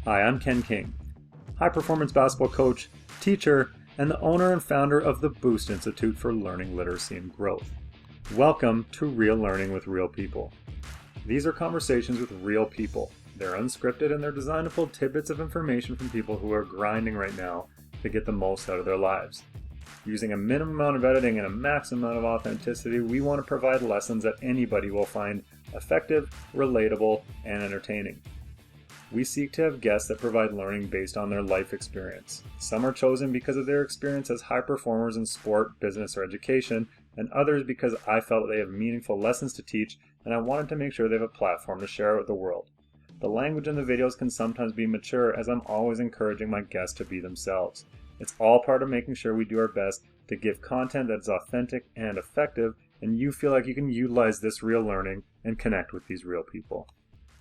Hi, I'm Ken King, high performance basketball coach, teacher, and the owner and founder of the Boost Institute for Learning, Literacy, and Growth. Welcome to Real Learning with Real People. These are conversations with real people. They're unscripted and they're designed to pull tidbits of information from people who are grinding right now to get the most out of their lives. Using a minimum amount of editing and a maximum amount of authenticity, we want to provide lessons that anybody will find effective, relatable, and entertaining. We seek to have guests that provide learning based on their life experience. Some are chosen because of their experience as high performers in sport, business, or education, and others because I felt they have meaningful lessons to teach and I wanted to make sure they have a platform to share with the world. The language in the videos can sometimes be mature, as I'm always encouraging my guests to be themselves. It's all part of making sure we do our best to give content that is authentic and effective, and you feel like you can utilize this real learning and connect with these real people.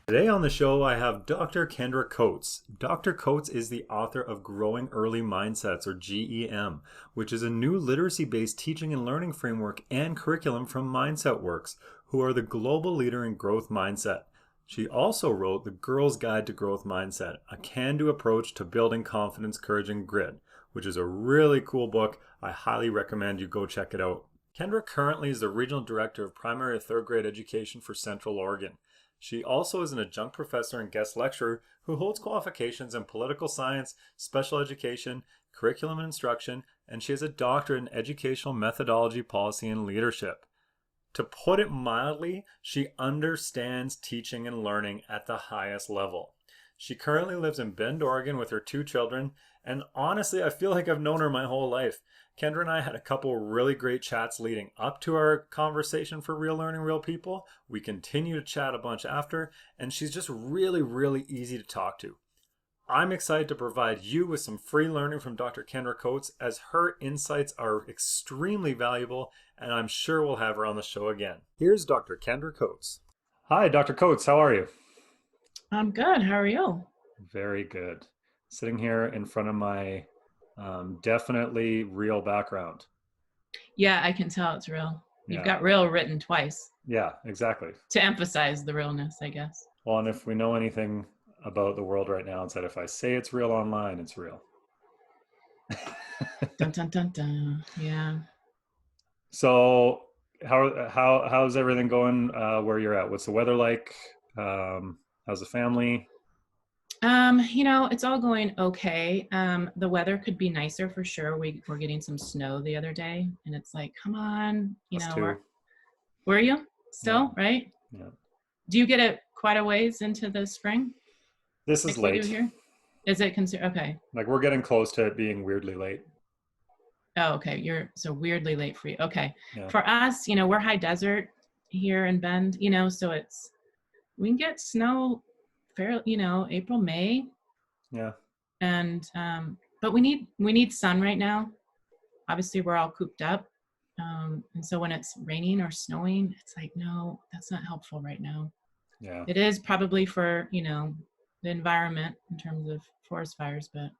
Today on the show, I have Dr. Kendra Coates. Dr. Coates is the author of Growing Early Mindsets, or GEM, which is a new literacy-based teaching and learning framework and curriculum from Mindset Works, who are the global leader in growth mindset. She also wrote The Girl's Guide to Growth Mindset, a can-do approach to building confidence, courage, and grit, which is a really cool book. I highly recommend you go check it out. Kendra currently is the Regional Director of Primary and Third Grade Education for Central Oregon. She also is an adjunct professor and guest lecturer who holds qualifications in political science, special education, curriculum and instruction, and she has a doctorate in educational methodology, policy, and leadership. To put it mildly, she understands teaching and learning at the highest level. She currently lives in Bend, Oregon with her 2 children, and honestly, I feel like I've known her my whole life. Kendra and I had a couple really great chats leading up to our conversation for Real Learning, Real People. We continue to chat a bunch after, and she's just really easy to talk to. I'm excited to provide you with some free learning from Dr. Kendra Coates, as her insights are extremely valuable, and I'm sure we'll have her on the show again. Here's Dr. Kendra Coates. Hi, Dr. Coates. How are you? I'm good. How are you? Very good. Sitting here in front of my definitely real background. Yeah, I can tell it's real. You've Yeah. got real written twice Yeah, exactly. to emphasize the realness, I guess. Well, and if we know anything about the world right now, it's that if I say it's real online, it's real. Dun dun dun dun. Yeah. So how's everything going where you're at? What's the weather like? How's the family? It's all going okay. The weather could be nicer for sure. We're getting some snow the other day, and it's like, come on, Us too. where are you Yeah. still, right? Yeah. Do you get it quite a ways into the spring? This is Like we do late. here? Is it considered okay? Like we're getting close to it being weirdly late. Oh, okay. You're so weirdly late for you. Okay. Yeah. For us, we're high desert here in Bend, so we can get snow fairly, April, May. Yeah. And but we need sun right now. Obviously we're all cooped up. And so when it's raining or snowing, it's like, no, that's not helpful right now. Yeah. It is probably for, the environment in terms of forest fires, but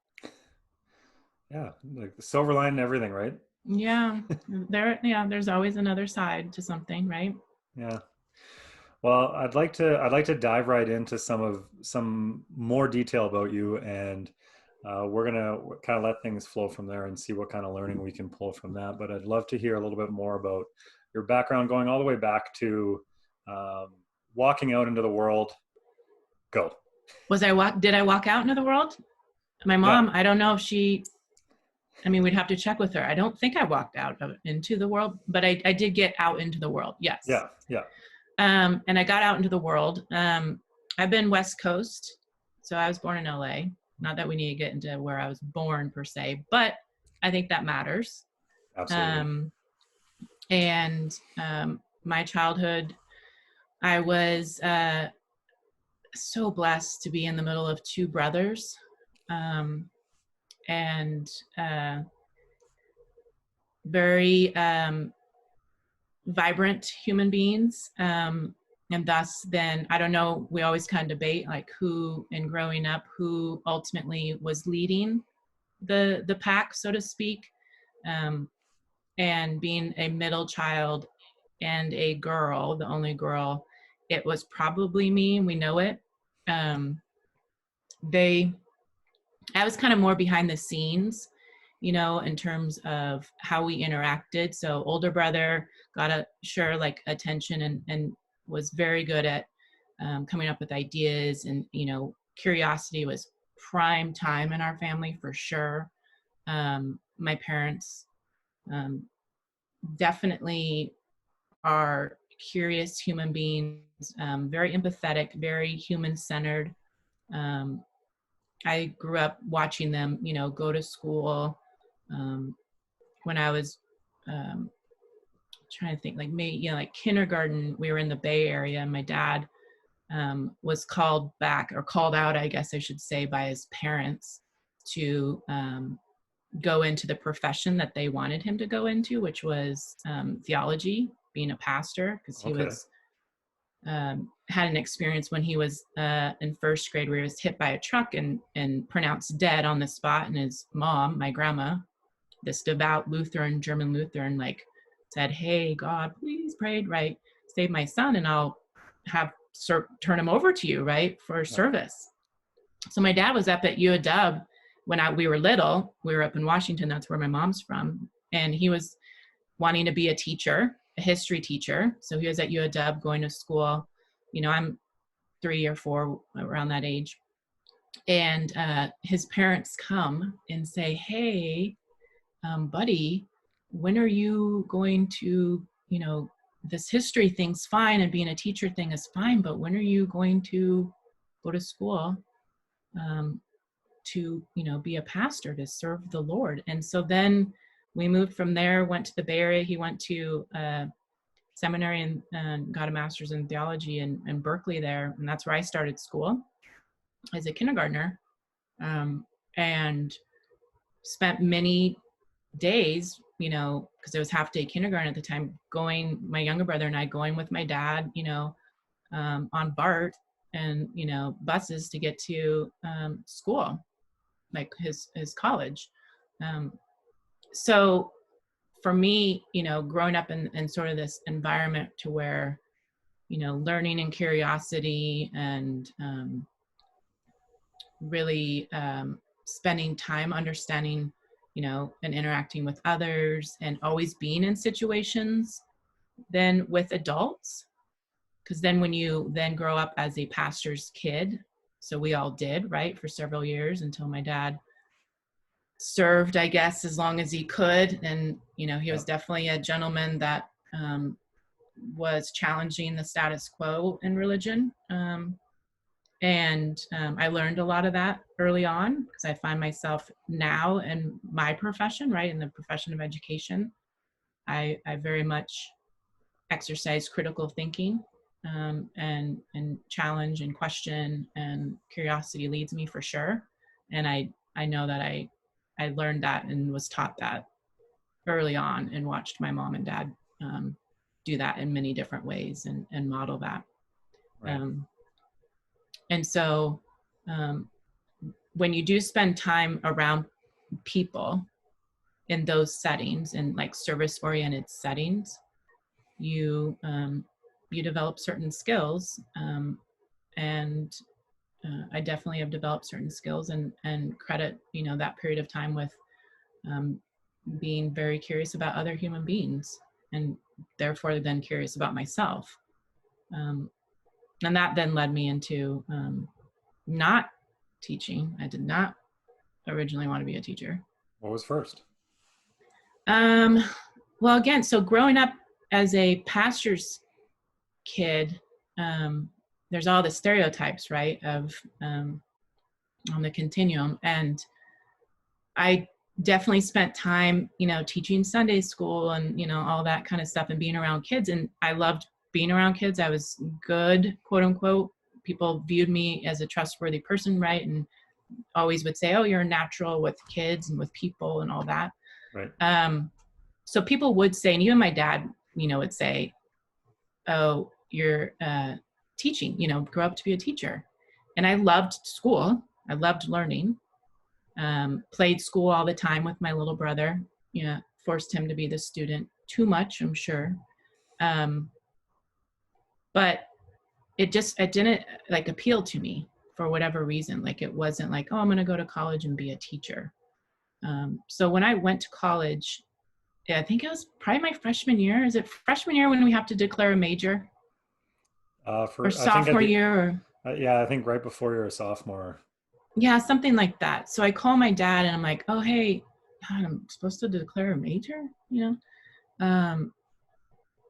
Yeah. Like the silver line and everything, right? yeah, there's always another side to something, right? Yeah. Well, I'd like to dive right into some more detail about you, and we're gonna kind of let things flow from there and see what kind of learning we can pull from that. But I'd love to hear a little bit more about your background, going all the way back to um, walking out into the world. Go. Did I walk out into the world? My Yeah. mom, I don't know if we'd have to check with her. I don't think I walked into the world, but I did get out into the world. Yes. Yeah. Yeah. And I got out into the world. I've been West Coast, so I was born in LA. Not that we need to get into where I was born per se, but I think that matters. Absolutely. And my childhood, I was so blessed to be in the middle of 2 brothers, and very vibrant human beings. And thus then, I don't know, we always kind of debate like who, in growing up, who ultimately was leading the pack, so to speak. And being a middle child and a girl, the only girl, it was probably me, and we know it. I was kind of more behind the scenes, in terms of how we interacted. So older brother got like attention, and was very good at coming up with ideas, and curiosity was prime time in our family for sure. My parents um, definitely are curious human beings, very empathetic, very human centered. Um, I grew up watching them, go to school. Um, when I was um, trying to think, like maybe, like kindergarten, we were in the Bay Area, and my dad was called back, or called out, I guess I should say, by his parents to go into the profession that they wanted him to go into, which was theology, being a pastor, because he Okay. was had an experience when he was in first grade where he was hit by a truck and pronounced dead on the spot. And his mom, my grandma, this devout Lutheran, German Lutheran, like said, "Hey, God, please prayed, right? Save my son, and I'll turn him over to you, right, for Right. service." So my dad was up at UW when we were little. We were up in Washington. That's where my mom's from. And he was wanting to be a teacher, a history teacher. So he was at UW going to school. I'm 3 or 4, around that age. And his parents come and say, "Hey, buddy, when are you going to, this history thing's fine, and being a teacher thing is fine, but when are you going to go to school um, to, be a pastor, to serve the Lord?" And so then we moved from there, went to the Bay Area. He went to seminary and got a master's in theology in Berkeley there. And that's where I started school as a kindergartner, and spent many days, because it was half day kindergarten at the time, my younger brother and I going with my dad, on BART and, buses to get to school, like his college. Um, so for me, growing up in sort of this environment to where, learning and curiosity and really spending time understanding, and interacting with others, and always being in situations then with adults. Because then when you then grow up as a pastor's kid, so we all did, right, for several years until my dad served, I guess, as long as he could. And, he was definitely a gentleman that was challenging the status quo in religion. And I learned a lot of that early on, because I find myself now in my profession, right, in the profession of education. I very much exercise critical thinking, and challenge and question, and curiosity leads me for sure. And I know that I learned that and was taught that early on, and watched my mom and dad do that in many different ways, and model that. Right. And so when you do spend time around people in those settings, in like service oriented settings, you develop certain skills, and I definitely have developed certain skills, and credit that period of time with being very curious about other human beings, and therefore then curious about myself, and that then led me into not teaching. I did not originally want to be a teacher. What was first? Well, again, so growing up as a pastor's kid, there's all the stereotypes, right, of on the continuum. And I definitely spent time, teaching Sunday school and, all that kind of stuff, and being around kids. And I loved being around kids. I was good, quote unquote. People viewed me as a trustworthy person, right? And always would say, "Oh, you're a natural with kids and with people," and all that. Right. So people would say, and even my dad, would say, "Oh, you're teaching, grow up to be a teacher." And I loved school. I loved learning. Played school all the time with my little brother. Forced him to be the student too much, I'm sure. But it didn't like appeal to me. for whatever reason. Like it wasn't like, oh, I'm going to go to college and be a teacher. So when I went to college, yeah, I think it was probably my freshman year. Is it freshman year when we have to declare a major, or I think at sophomore the year, or yeah, I think right before you're a sophomore. yeah, something like that. So I call my dad and I'm like, oh, hey, God, I'm supposed to declare a major,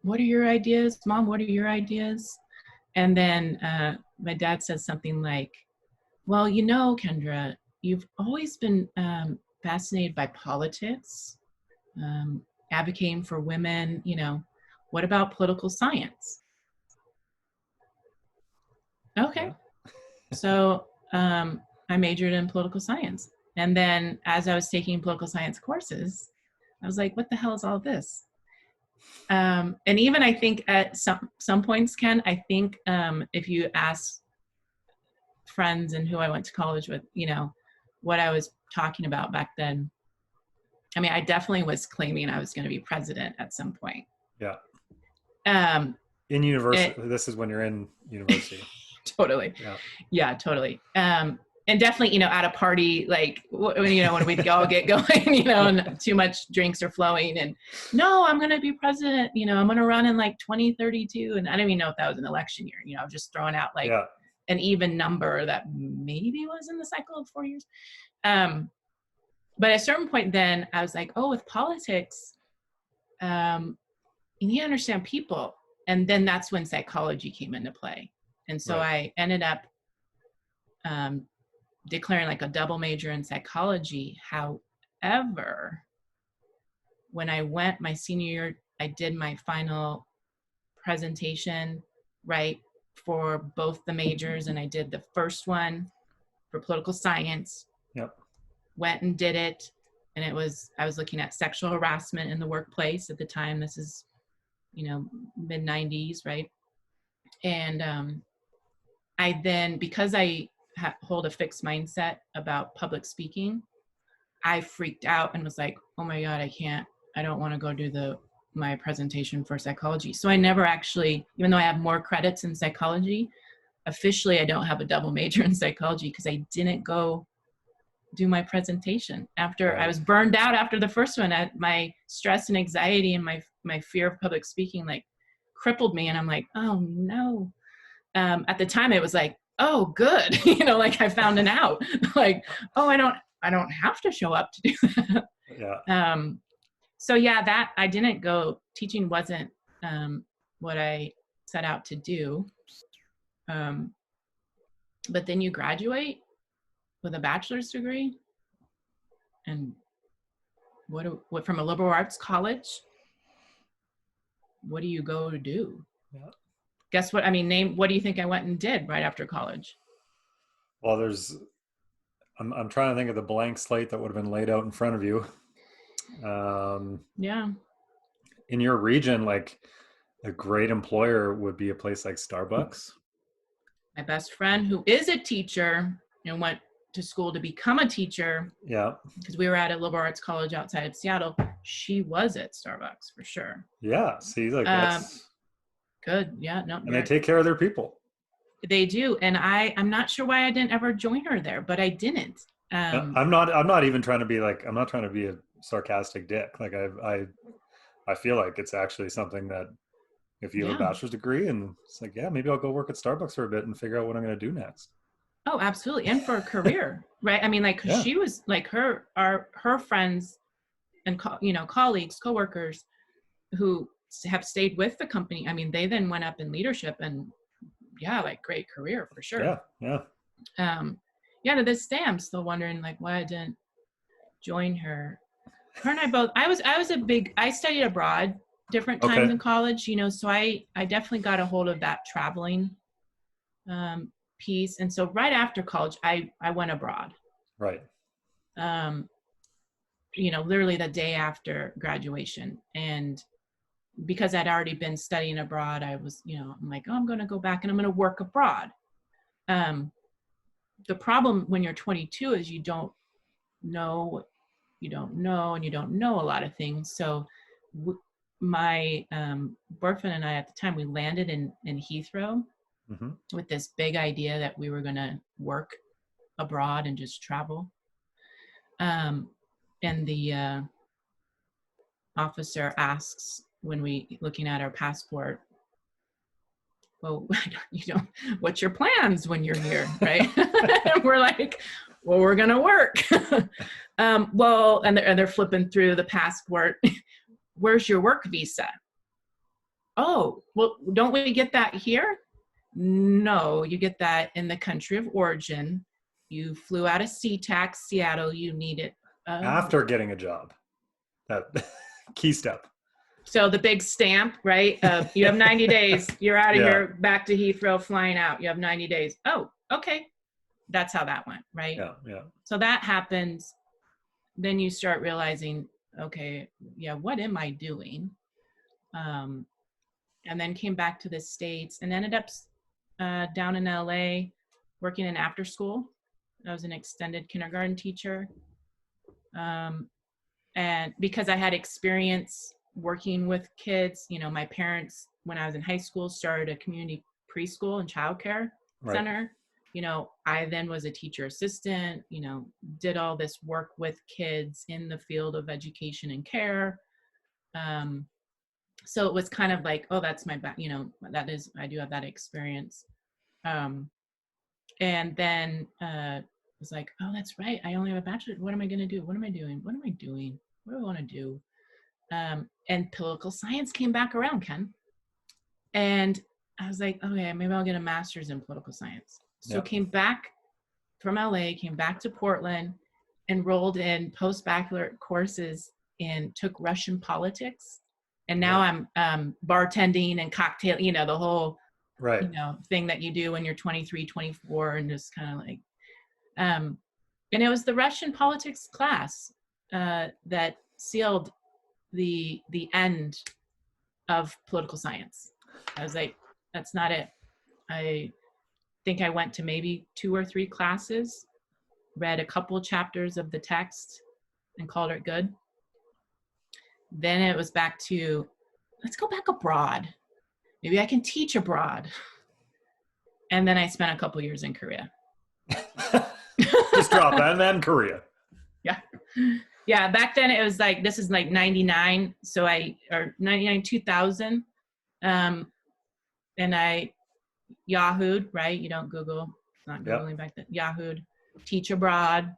what are your ideas, Mom? What are your ideas? And then my dad says something like, well, Kendra, you've always been fascinated by politics, um, advocating for women, what about political science? Okay. Yeah. So I majored in political science. And then as I was taking political science courses, I was like, what the hell is all this? And even I think at some points, Ken, I think if you ask friends and who I went to college with, what I was talking about back then, I mean, I definitely was claiming I was going to be president at some point. Yeah. Um, In university, this is when you're in university. Totally. Yeah. Yeah, totally. And definitely, at a party, like, when we all get going, and too much drinks are flowing and no, I'm going to be president, I'm going to run in like 2032. And I don't even know if that was an election year, I was just throwing out like an even number that maybe was in the cycle of 4 years. But at a certain point then I was like, oh, with politics, you need to understand people. And then that's when psychology came into play. And so I ended up declaring like a double major in psychology. However, when I went my senior year, I did my final presentation, for both the majors. And I did the first one for political science. Yep. Went and did it. And I was looking at sexual harassment in the workplace at the time. This is, mid 90s, right? And I then, because I hold a fixed mindset about public speaking, I freaked out and was like, oh my God, I don't want to go do my presentation for psychology. So I never actually, even though I have more credits in psychology, officially I don't have a double major in psychology because I didn't go do my presentation after I was burned out after the first one. My stress and anxiety and my fear of public speaking like crippled me. And I'm like, oh no. At the time it was like, oh, good. Like I found an out, like, oh, I don't have to show up to do that. Yeah. So yeah, that I didn't go, teaching wasn't what I set out to do. But then you graduate with a bachelor's degree, and what from a liberal arts college, what do you go to do? Yeah. Guess what? I mean, what do you think I went and did right after college? Well, I'm trying to think of the blank slate that would have been laid out in front of you. Yeah. In your region, like a great employer would be a place like Starbucks. My best friend, who is a teacher and went to school to become a teacher. Yeah. Because we were at a liberal arts college outside of Seattle. She was at Starbucks for sure. Yeah. See, like that's good. Yeah. No. And they take care of their people. They do. And I'm not sure why I didn't ever join her there, but I didn't. I'm not even trying to be like, I'm not trying to be a sarcastic dick. Like I feel like it's actually something that if you have a bachelor's degree and it's like, yeah, maybe I'll go work at Starbucks for a bit and figure out what I'm going to do next. Oh, absolutely. And for a career, right? I mean, like, she was like her friends and, colleagues, coworkers who have stayed with the company. I mean, they then went up in leadership and like great career for sure. Yeah. To this day, I'm still wondering like why I didn't join her. Her and I both, I studied abroad different times in college, so I definitely got a hold of that traveling piece. And so right after college, I went abroad. Right. Literally the day after graduation. And because I'd already been studying abroad, I was, I'm like, oh, I'm going to go back and I'm going to work abroad. The problem when you're 22 is you don't know, and you don't know a lot of things. So my boyfriend and I at the time, we landed in Heathrow Mm-hmm. with this big idea that we were going to work abroad and just travel. And the officer asks when we looking at our passport, well, what's your plans when you're here, right? And we're like, well, we're gonna work. Well, and they're flipping through the passport. Where's your work visa? Oh, well, don't we get that here? No, you get that in the country of origin. You flew out of SeaTac, Seattle. You need it. After getting a job, that key step. So the big stamp, right? You have 90 days. You're out of Yeah. here, back to Heathrow, flying out. You have 90 days. Oh, okay. That's how that went, right? Yeah, yeah. So that happens. Then you start realizing, okay, yeah, what am I doing? And then came back to the States and ended up down in LA working in after school. I was an extended kindergarten teacher. And because I had experience working with kids, my parents, when I was in high school, started a community preschool and childcare center. I then was a teacher assistant, did all this work with kids in the field of education and care. So it was kind of like, oh, that's my back, I do have that experience. And then was like, oh, that's right. I only have a bachelor. What am I going to do? What am I doing? What do I want to do? And political science came back around, Ken. And I was like, okay, maybe I'll get a master's in political science. So came back from LA, came back to Portland, enrolled in post-baccalaureate courses and took Russian politics. And now I'm bartending and cocktail, the whole, thing that you do when you're 23, 24, and just kind of like, and it was the Russian politics class that sealed the end of political science. I was like, that's not it. I think I went to maybe 2 or 3 classes, read a couple chapters of the text and called it good. Then it was back to, let's go back abroad. Maybe I can teach abroad. And then I spent a couple years in Korea. Just drop that, and then Korea. Yeah, back then it was like, this is like 99, or 99, 2000. And I Yahoo'd, right? You don't Google, not Googling back then. Yahoo'd, teach abroad.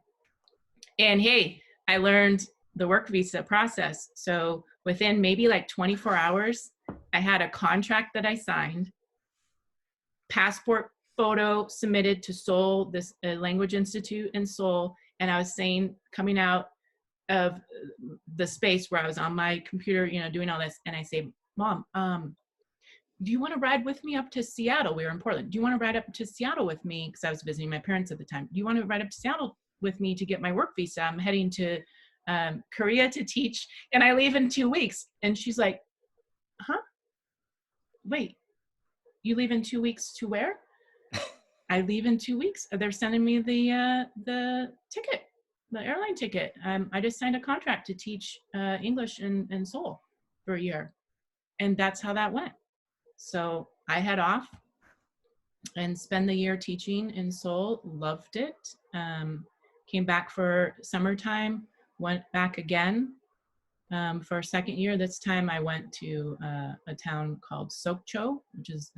And hey, I learned the work visa process. So within maybe like 24 hours, I had a contract that I signed, passport photo submitted to Seoul, this language institute in Seoul. And I was saying, coming out of the space where I was on my computer, doing all this. And I say, Mom, do you want to ride with me up to Seattle? We were in Portland. Do you want to ride up to Seattle with me? Because I was visiting my parents at the time. Do you want to ride up to Seattle with me to get my work visa? I'm heading to Korea to teach, and I leave in 2 weeks. And she's like, huh? Wait, you leave in 2 weeks to where? I leave in 2 weeks. They're sending me the ticket, the airline ticket. I just signed a contract to teach English in Seoul for a year. And that's how that went. So I head off and spend the year teaching in Seoul, loved it. Came back for summertime, went back again for a second year. This time I went to a town called Sokcho, which is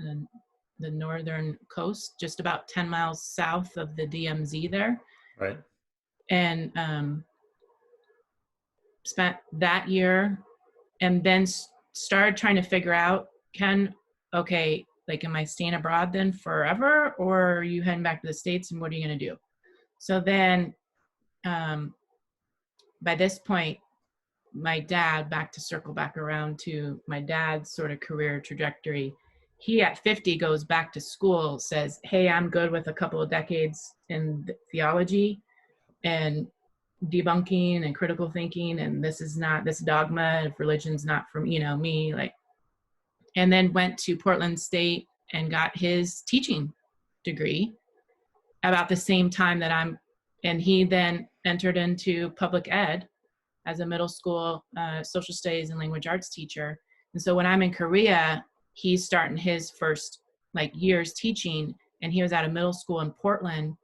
the northern coast, just about 10 miles south of the DMZ there. Right. And spent that year and then started trying to figure out, okay, like, am I staying abroad then forever, or are you heading back to the States, and what are you going to do? So then by this point, my dad, to circle back around to my dad's sort of career trajectory, he at 50 goes back to school, says, hey, I'm good with a couple of decades in theology and debunking and critical thinking, and this dogma of religion's not from, me, like, and then went to Portland State and got his teaching degree about the same time that and he then entered into public ed as a middle school social studies and language arts teacher. And so when I'm in Korea, he's starting his first like years teaching, and he was at a middle school in Portland,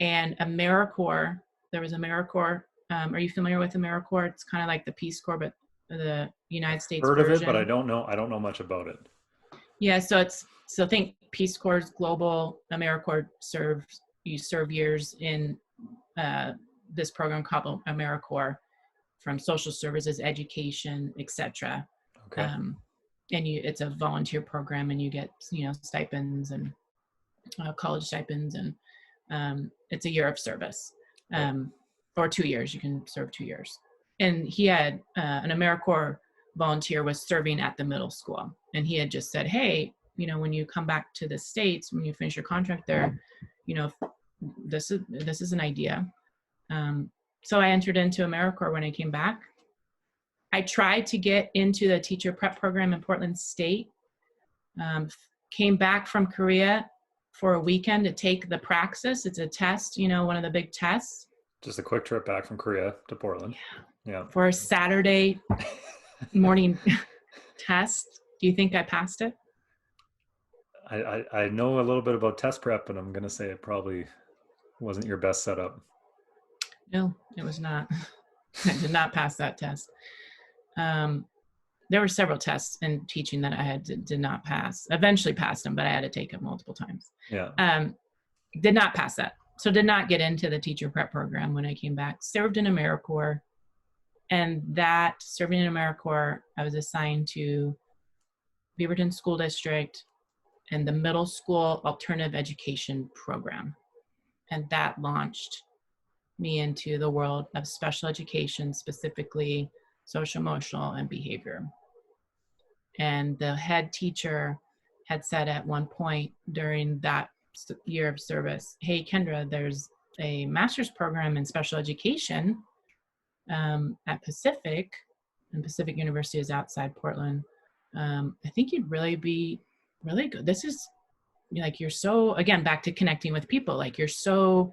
and there was AmeriCorps. Are you familiar with AmeriCorps? It's kind of like the Peace Corps, but the United States Heard of it, but version. I don't know much about it. Yeah, so think Peace Corps global. AmeriCorps you serve years in this program called AmeriCorps, from social services, education, etc. Okay. And it's a volunteer program, and you get stipends and college stipends, and it's a year of service, or 2 years. You can serve 2 years. And he had an AmeriCorps volunteer was serving at the middle school, and he had just said, hey, when you come back to the States, when you finish your contract there, this is an idea. So I entered into AmeriCorps when I came back. I tried to get into the teacher prep program in Portland State. Came back from Korea for a weekend to take the praxis. It's a test, one of the big tests. Just a quick trip back from Korea to Portland. Yeah. For a Saturday morning test. Do you think I passed it? I know a little bit about test prep, and I'm going to say it probably wasn't your best setup. No, it was not. I did not pass that test. There were several tests in teaching that I did not pass. Eventually passed them, but I had to take it multiple times. Yeah. Did not pass that. So did not get into the teacher prep program when I came back. Served in AmeriCorps. And that serving in AmeriCorps, I was assigned to Beaverton School District and the middle school alternative education program. And that launched me into the world of special education, specifically social, emotional, and behavior. And the head teacher had said at one point during that year of service, hey, Kendra, there's a master's program in special education at Pacific, and Pacific University is outside Portland. I think you'd really be really good. This is like, you're so, again, back to connecting with people, like you're so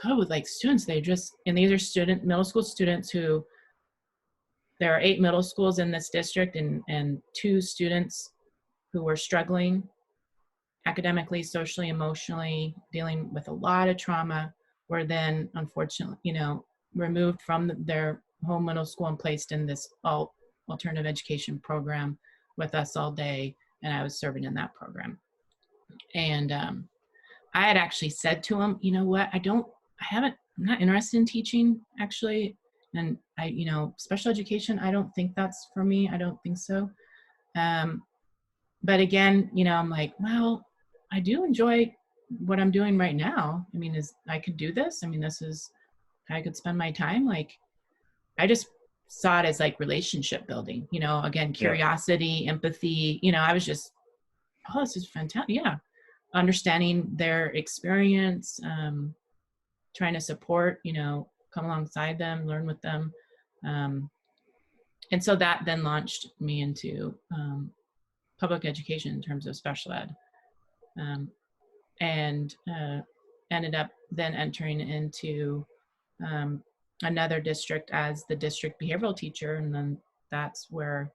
good with like students. And these are middle school students who, there are 8 middle schools in this district, and 2 students who were struggling academically, socially, emotionally, dealing with a lot of trauma, were then unfortunately, removed from their home middle school and placed in this alternative education program with us all day. And I was serving in that program. And I had actually said to him, you know what, I'm not interested in teaching, actually. And special education, I don't think that's for me. I don't think so. But again, I'm like, well, I do enjoy what I'm doing right now. I mean, I could do this. I mean, this is how I could spend my time. Like, I just saw it as like relationship building, again, curiosity, empathy, I was just, oh, this is fantastic. Yeah. Understanding their experience, trying to support, come alongside them, learn with them. And so that then launched me into public education in terms of special ed. And ended up then entering into another district as the district behavioral teacher. And then that's where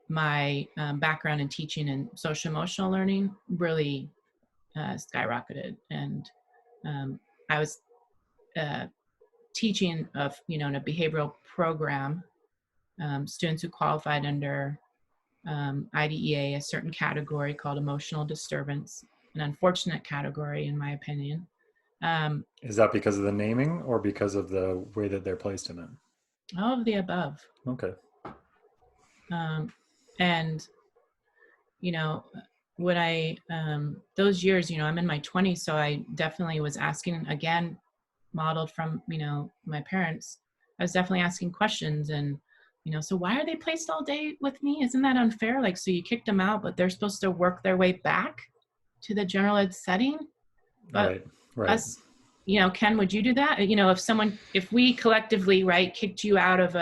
my background in teaching and social emotional learning really skyrocketed. And I was teaching in a behavioral program, students who qualified under IDEA, a certain category called emotional disturbance, an unfortunate category in my opinion. Is that because of the naming or because of the way that they're placed in it? All of the above. Okay. And when I those years, I'm in my 20s, so I definitely was asking, again, modeled from my parents. I was definitely asking questions, and so why are they placed all day with me? Isn't that unfair? Like, so you kicked them out, but they're supposed to work their way back to the general ed setting. But right. Us, Ken, would you do that? If we collectively, right, kicked you out of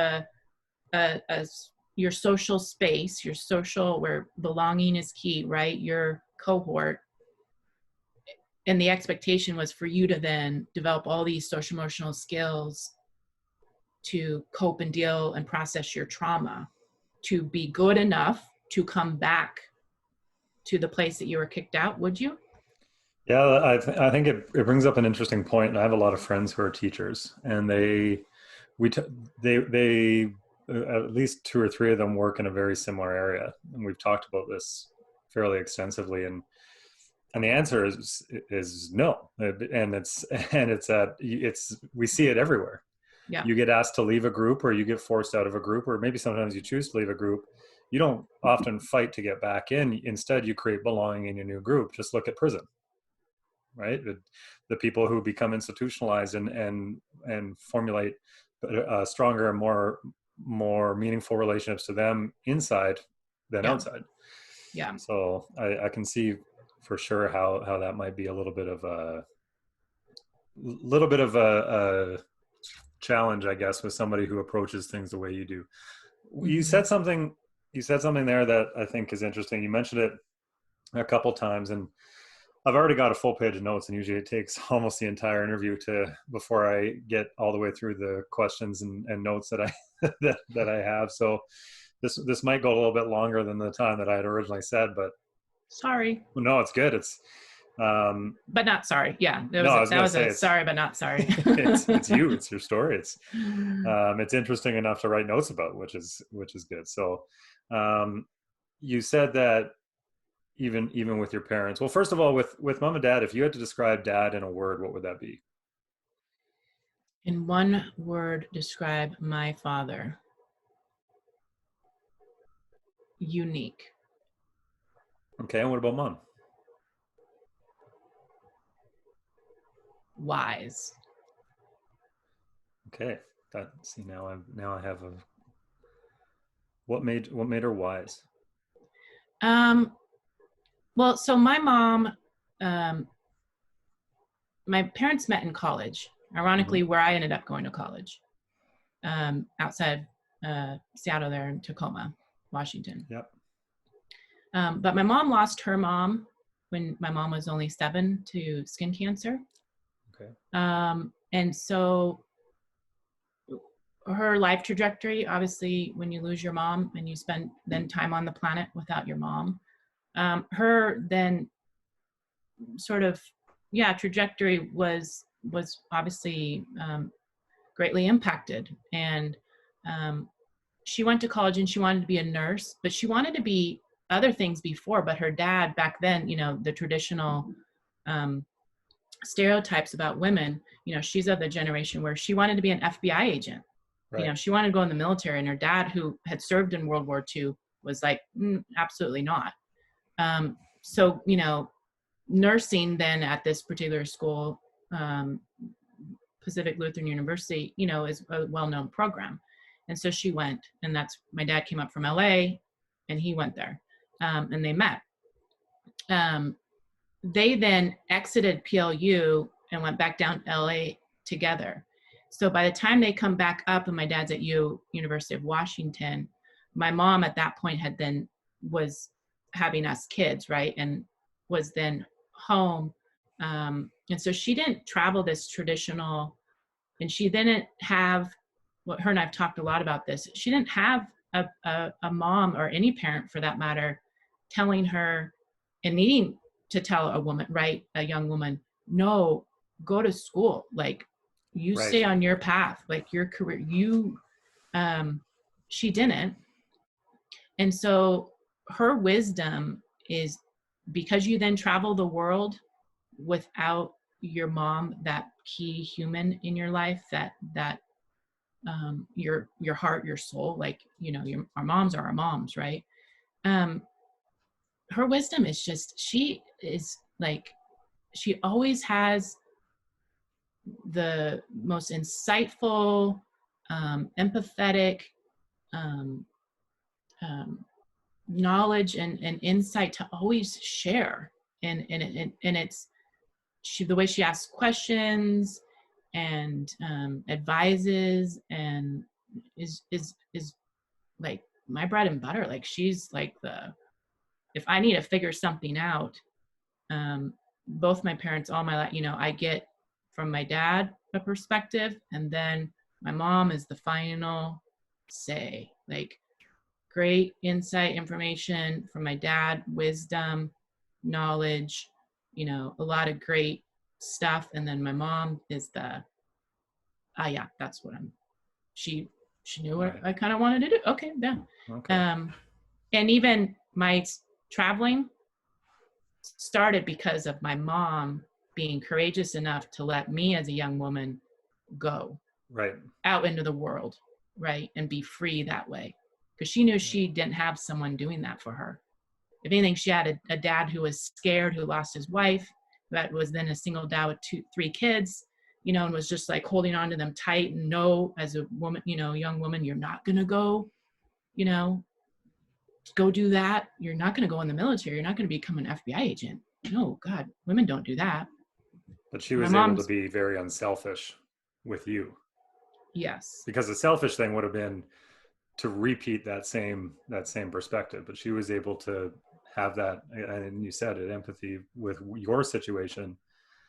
your social space, where belonging is key, right? Your cohort. And the expectation was for you to then develop all these social emotional skills to cope and deal and process your trauma, to be good enough to come back to the place that you were kicked out, would you? Yeah, I think it brings up an interesting point. And I have a lot of friends who are teachers, and we t- they at least two or three of them work in a very similar area, and we've talked about this fairly extensively. And the answer is no, and it's we see it everywhere. Yeah. You get asked to leave a group, or you get forced out of a group, or maybe sometimes you choose to leave a group. You don't often fight to get back in. Instead, you create belonging in your new group. Just look at prison, right? The people who become institutionalized and formulate stronger and more meaningful relationships to them inside than Yeah. outside. Yeah. So I can see for sure how that might be a little bit of a challenge, I guess, with somebody who approaches things the way you do. You Mm-hmm. said something. You said something there that I think is interesting. You mentioned it a couple times, and I've already got a full page of notes, and usually it takes almost the entire interview to before I get all the way through the questions and notes that I that I have. So this might go a little bit longer than the time that I had originally said, but Sorry, no, it's good. It's um, but not sorry. Yeah, no, I was that gonna was say a it's sorry, but not sorry. it's you, it's your story. It's interesting enough to write notes about, which is good. So um, you said that even with your parents. Well, first of all, with mom and dad, if you had to describe dad in a word, what would that be? In one word, describe my father. Unique. Okay, and what about mom? Wise. Okay, that see now I have a what made her wise? Um, well, so my mom, um, my parents met in college, Mm-hmm. ironically, where I ended up going to college, outside Seattle, there in Tacoma, Washington. Yep. But my mom lost her mom when my mom was only 7 to skin cancer. Okay. And so her life trajectory, obviously, when you lose your mom and you spend then time on the planet without your mom, her then sort of, yeah, trajectory was obviously greatly impacted. And um, she went to college and she wanted to be a nurse, but she wanted to be other things before. But her dad back then, the traditional um, stereotypes about women, she's of the generation where she wanted to be an FBI agent. Right. She wanted to go in the military, and her dad, who had served in World War II, was like, absolutely not. So, nursing then at this particular school, um, Pacific Lutheran University, is a well-known program. And so she went, and that's, my dad came up from LA and he went there, and they met. Um, they then exited PLU and went back down to LA together. So by the time they come back up, and my dad's at University of Washington, my mom at that point was having us kids, right? And was then home. And so she didn't travel this traditional, and she didn't have, what her and I've talked a lot about this, she didn't have a mom, or any parent for that matter, telling her and needing to tell a woman, right, a young woman, no, go to school, like, you Right. stay on your path, like your career, um she didn't. And so her wisdom is, because you then travel the world without your mom, that key human in your life, that your heart, your soul, like, our moms are our moms, right? um her wisdom is just, she is like, she always has the most insightful, empathetic, um, um, knowledge and insight to always share. And it's, the way she asks questions and advises, and is like my bread and butter. Like, she's like if I need to figure something out, um, both my parents, all my life, I get from my dad a perspective, and then my mom is the final say. Like, great insight, information from my dad, wisdom, knowledge, a lot of great stuff. And then my mom is yeah, that's what she knew what Right. I kind of wanted to do. Okay, yeah. Okay. And even my traveling started because of my mom being courageous enough to let me as a young woman go Right. out into the world, right? And be free that way. Because she knew she didn't have someone doing that for her. If anything, she had a dad who was scared, who lost his wife, that was then a single dad with 3 kids, and was just like holding on to them tight. And no, as a woman, young woman, you're not going to go, go do that. You're not going to go in the military. You're not going to become an FBI agent. No, God, women don't do that. But she My was able to mom's, be very unselfish with you, yes. because the selfish thing would have been to repeat that same perspective, but she was able to have that, and you said it, empathy with your situation.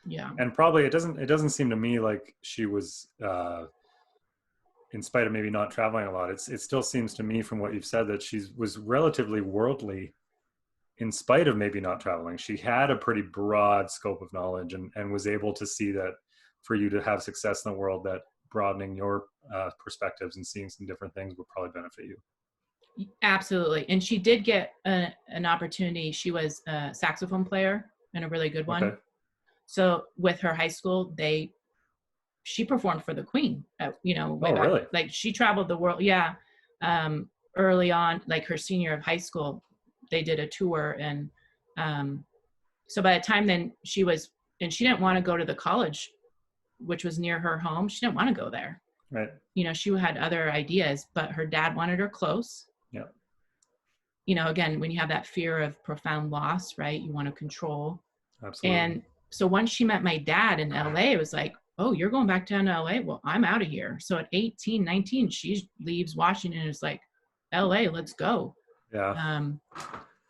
Yeah. And probably it doesn't seem to me like she was in spite of maybe not traveling a lot, it still seems to me from what you've said that she was relatively worldly in spite of maybe not traveling. She had a pretty broad scope of knowledge, and was able to see that for you to have success in the world, that broadening your perspectives and seeing some different things would probably benefit you. Absolutely. And she did get an opportunity. She was a saxophone player and a really good Okay. one. So with her high school, she performed for the Queen, way Oh, back. really? Like she traveled the world. Yeah. Early on, like her senior of high school, they did a tour. And so by the time then and she didn't want to go to the college, which was near her home. She didn't want to go there. Right. She had other ideas, but her dad wanted her close. Yeah. Again, when you have that fear of profound loss, right? You want to control. Absolutely. And so once she met my dad in LA, it was like, oh, you're going back down to LA? Well, I'm out of here. So at 18, 19, she leaves Washington and is like, LA, let's go. Yeah.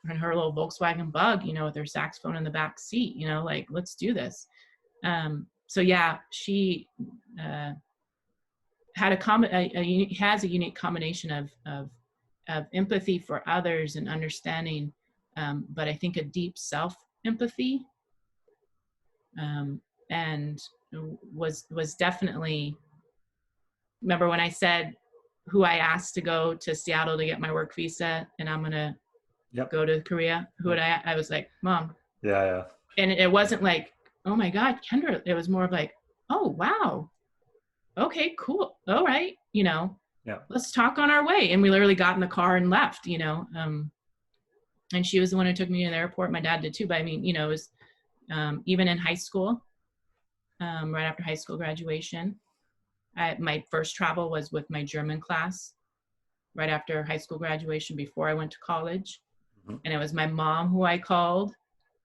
And her little Volkswagen Bug, with her saxophone in the back seat, like, let's do this. So yeah, she had has a unique combination of empathy for others and understanding, but I think a deep self empathy, and was definitely. Remember when I said who I asked to go to Seattle to get my work visa, and I'm gonna Yep. go to Korea? Who would I was like, Mom. Yeah. Yeah. And it wasn't like, oh my God, Kendra. It was more of like, oh wow, okay, cool, all right, Yeah. let's talk on our way. And we literally got in the car and left, and she was the one who took me to the airport. My dad did too, but I mean, it was even in high school, right after high school graduation, my first travel was with my German class right after high school graduation, before I went to college. Mm-hmm. And it was my mom who I called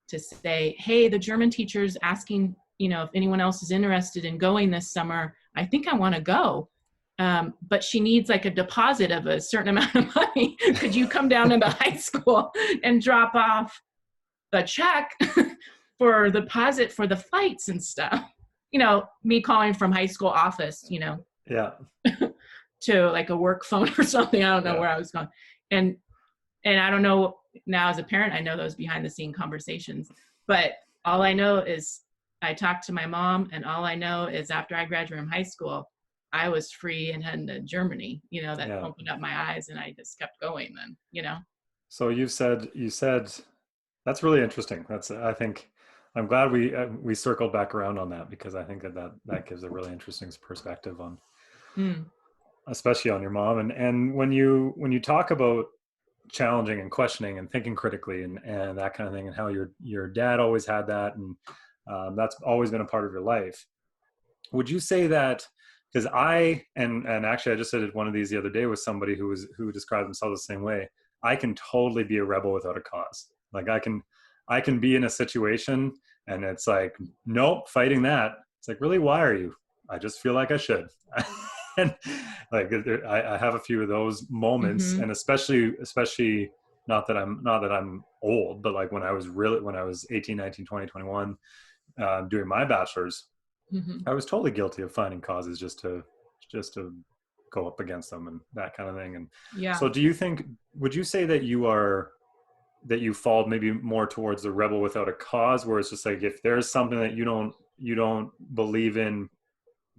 to say, hey, the German teacher's asking, if anyone else is interested in going this summer. I think I want to go. But she needs like a deposit of a certain amount of money. Could you come down to the high school and drop off a check for the deposit for the flights and stuff? Me calling from high school office, Yeah. to like a work phone or something. I don't know where I was going. And I don't know now as a parent, I know those behind the scene conversations, but all I know is I talked to my mom, and all I know is after I graduated from high school, I was free and heading to Germany, that opened up my eyes, and I just kept going then. So you said that's really interesting. I think I'm glad we circled back around on that, because I think that gives a really interesting perspective on, especially on your mom. And when you talk about challenging and questioning and thinking critically and that kind of thing, and how your dad always had that, and that's always been a part of your life. Would you say that, because and actually I just did one of these the other day with somebody who described themselves the same way. I can totally be a rebel without a cause. Like I can be in a situation and it's like, nope, fighting that. It's like, really, why are you? I just feel like I should. And like I have a few of those moments, and especially not that I'm old, but like when I was 18, 19, 20, 21, doing my bachelor's, I was totally guilty of finding causes just to go up against them and that kind of thing. And Yeah. so would you say that you fall maybe more towards the rebel without a cause, where it's just like, if there's something that you don't believe in,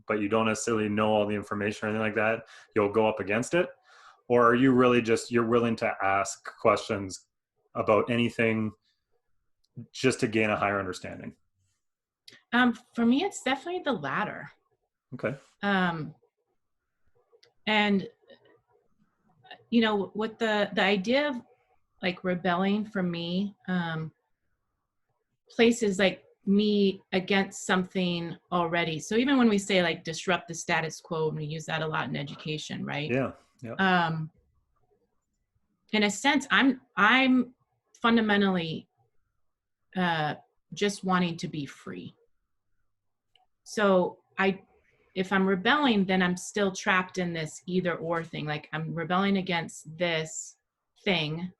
but you don't necessarily know all the information or anything like that, you'll go up against it? Or are you really just, you're willing to ask questions about anything just to gain a higher understanding? For me, it's definitely the latter. Okay. And with the idea of like rebelling for me, places like me against something already. So even when we say like disrupt the status quo, and we use that a lot in education, right? Yeah. Yeah. In a sense, I'm fundamentally just wanting to be free. So if I'm rebelling, then I'm still trapped in this either or thing. Like I'm rebelling against this thing,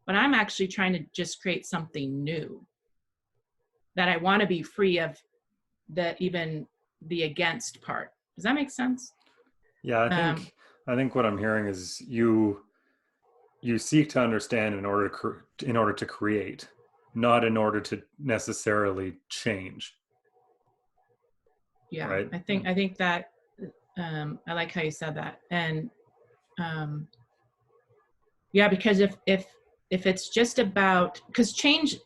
but I'm actually trying to just create something new, that I want to be free of even the against part. Does that make sense? Yeah. I think what I'm hearing is you seek to understand in order to create, not in order to necessarily change. Yeah, Right. I think that I like how you said that. And yeah, because if it's just about, because change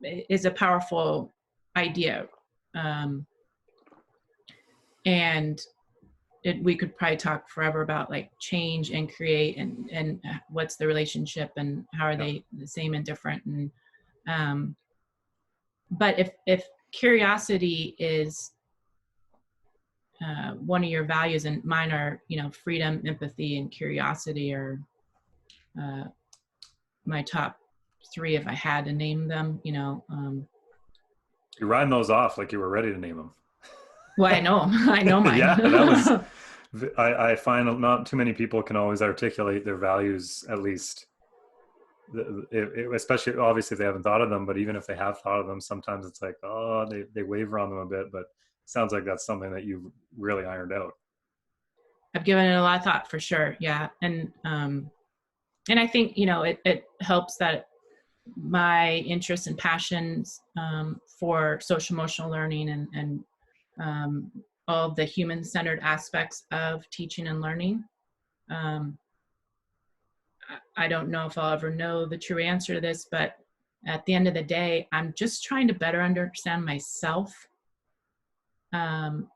is a powerful idea, and we could probably talk forever about like change and create and what's the relationship and how are Yeah. they the same and different. And but if curiosity is one of your values, and mine are, freedom, empathy, and curiosity are my top three if I had to name them. You rhyme those off like you were ready to name them. Well, I know I know mine. Yeah, that was. I find not too many people can always articulate their values, at least, especially obviously if they haven't thought of them. But even if they have thought of them, sometimes it's like, oh, they waver on them a bit. But it sounds like that's something that you've really ironed out. I've given it a lot of thought for sure. Yeah. And I think, it helps that my interests and passions for social emotional learning and all of the human-centered aspects of teaching and learning. I don't know if I'll ever know the true answer to this, but at the end of the day, I'm just trying to better understand myself, and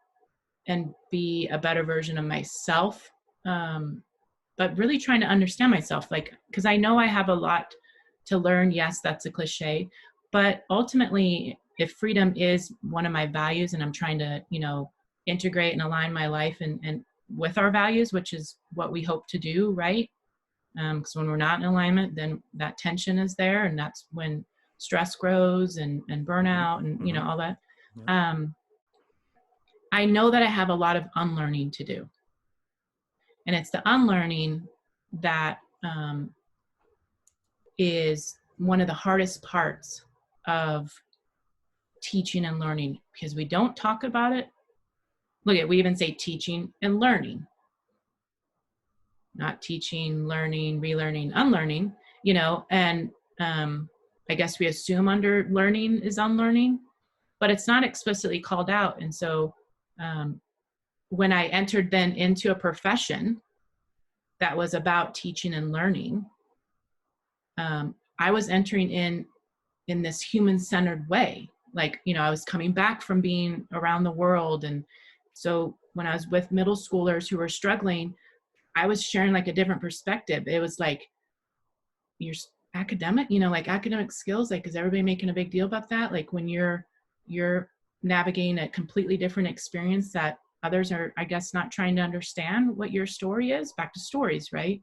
be a better version of myself. But really trying to understand myself, like, because I know I have a lot to learn. Yes, that's a cliche, but ultimately, if freedom is one of my values, and I'm trying to, integrate and align my life and with our values, which is what we hope to do, right? Because when we're not in alignment, then that tension is there, and that's when stress grows and burnout and all that. Yeah. I know that I have a lot of unlearning to do, and it's the unlearning that is one of the hardest parts of teaching and learning, because we don't talk about it. We even say teaching and learning, not teaching, learning, relearning, unlearning, and I guess we assume under learning is unlearning, but it's not explicitly called out. And so when I entered then into a profession that was about teaching and learning, I was entering in this human-centered way. Like, I was coming back from being around the world. And so when I was with middle schoolers who were struggling, I was sharing like a different perspective. It was like, your academic, like academic skills, like, is everybody making a big deal about that? Like when you're navigating a completely different experience that others are, I guess, not trying to understand what your story is. Back to stories, right?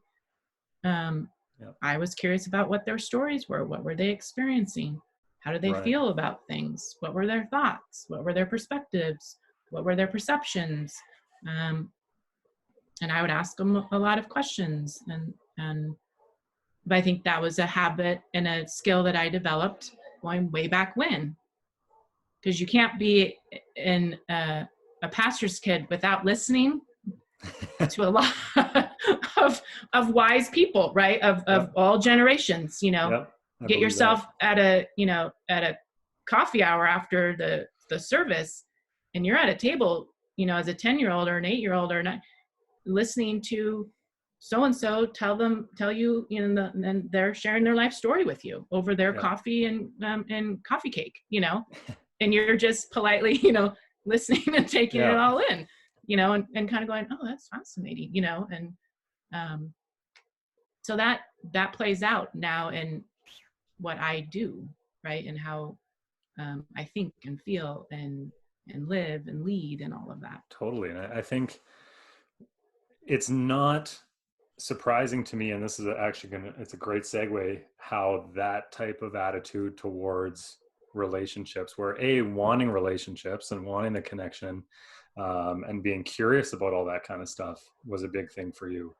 I was curious about what their stories were. What were they experiencing? How did they feel about things? What were their thoughts? What were their perspectives? What were their perceptions? And I would ask them a lot of questions. But I think that was a habit and a skill that I developed going way back when. Because you can't be a pastor's kid without listening to a lot of wise people, right? Of all generations, Yep. I get believe that. yourself at a coffee hour after the service, and you're at a table, as a 10-year-old or an 8-year-old or not, listening to so-and-so tell you, and they're sharing their life story with you over their Yeah. coffee and coffee cake, and you're just politely, listening and taking it Yeah. all in, and kind of going, oh, that's fascinating, and so that plays out now in what I do, right, and how I think and feel and live and lead and all of that. Totally. And I think it's not surprising to me, and this is actually it's a great segue, how that type of attitude towards relationships, where wanting relationships and wanting the connection, and being curious about all that kind of stuff was a big thing for you.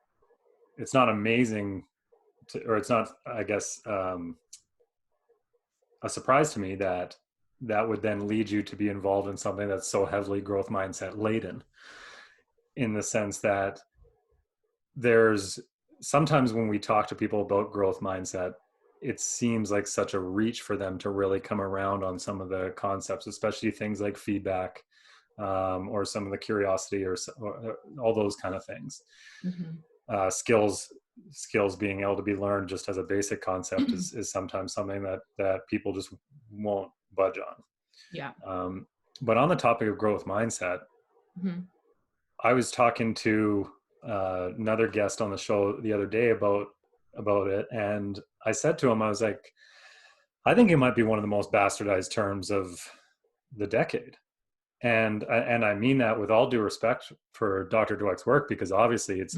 It's not amazing or it's not, I guess, a surprise to me that that would then lead you to be involved in something that's so heavily growth mindset laden, in the sense that there's sometimes when we talk to people about growth mindset, it seems like such a reach for them to really come around on some of the concepts, especially things like feedback, or some of the curiosity, or all those kind of things. Mm-hmm. Skills being able to be learned just as a basic concept is sometimes something that people just won't budge on. Yeah. But on the topic of growth mindset, mm-hmm. I was talking to another guest on the show the other day about it, and I said to him, I was like, I think it might be one of the most bastardized terms of the decade. And I mean that with all due respect for Dr. Dweck's work, because obviously it's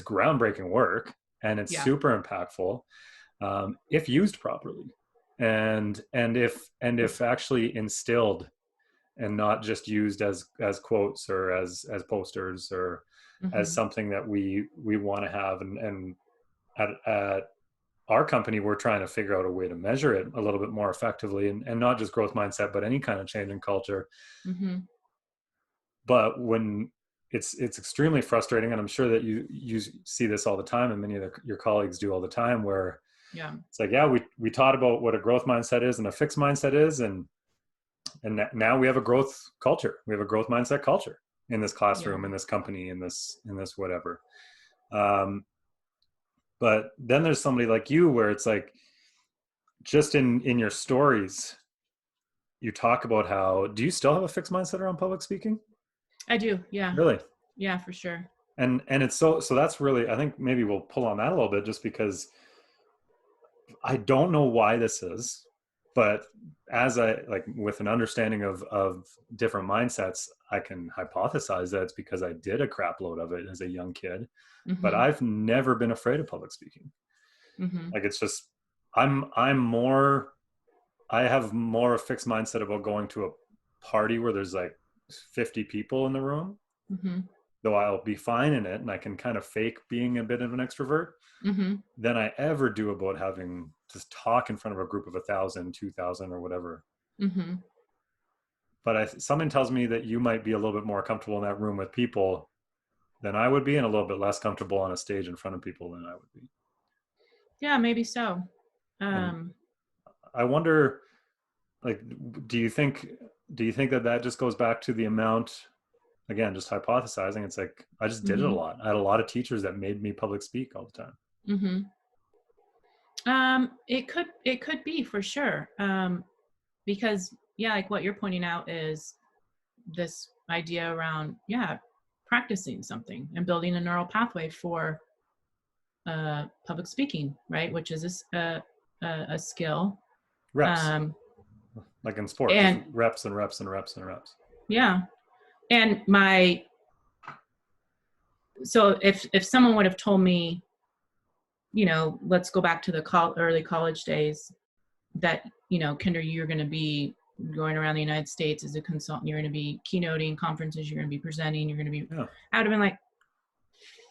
groundbreaking work, and it's super impactful, if used properly, and if actually instilled, and not just used as quotes or as posters, or as something that we want to have. And at our company, we're trying to figure out a way to measure it a little bit more effectively, and not just growth mindset, but any kind of change in culture. Mm-hmm. But when it's extremely frustrating, and I'm sure that you see this all the time, and many of your colleagues do all the time, where it's like, we taught about what a growth mindset is and a fixed mindset is, and now we have a growth culture. We have a growth mindset culture in this classroom, in this company, in this whatever. But then there's somebody like you, where it's like, just in your stories, you talk about how, do you still have a fixed mindset around public speaking? I do. Yeah. Really? Yeah, for sure. And it's so that's really, I think maybe we'll pull on that a little bit, just because I don't know why this is, but as I with an understanding of different mindsets, I can hypothesize that it's because I did a crap load of it as a young kid, but I've never been afraid of public speaking. Like, it's just, I have more a fixed mindset about going to a party where there's like 50 people in the room, though I'll be fine in it, and I can kind of fake being a bit of an extrovert, than I ever do about having to talk in front of a group of 1,000, 2,000, or whatever. But something tells me that you might be a little bit more comfortable in that room with people than I would be, and a little bit less comfortable on a stage in front of people than I would be. Yeah, maybe so. I wonder, like, do you think that just goes back to the amount, again, just hypothesizing, it's like, I just did it a lot. I had a lot of teachers that made me public speak all the time. It could be, for sure. Because like what you're pointing out is this idea around, practicing something and building a neural pathway for public speaking, right? Which is a skill. Reps. Like in sports, and reps and reps and reps and reps. Yeah. And so if someone would have told me, let's go back to the early college days, that, Kendra, you're going to be going around the United States as a consultant, you're going to be keynoting conferences, you're going to be presenting, you're going to be, I would have been like,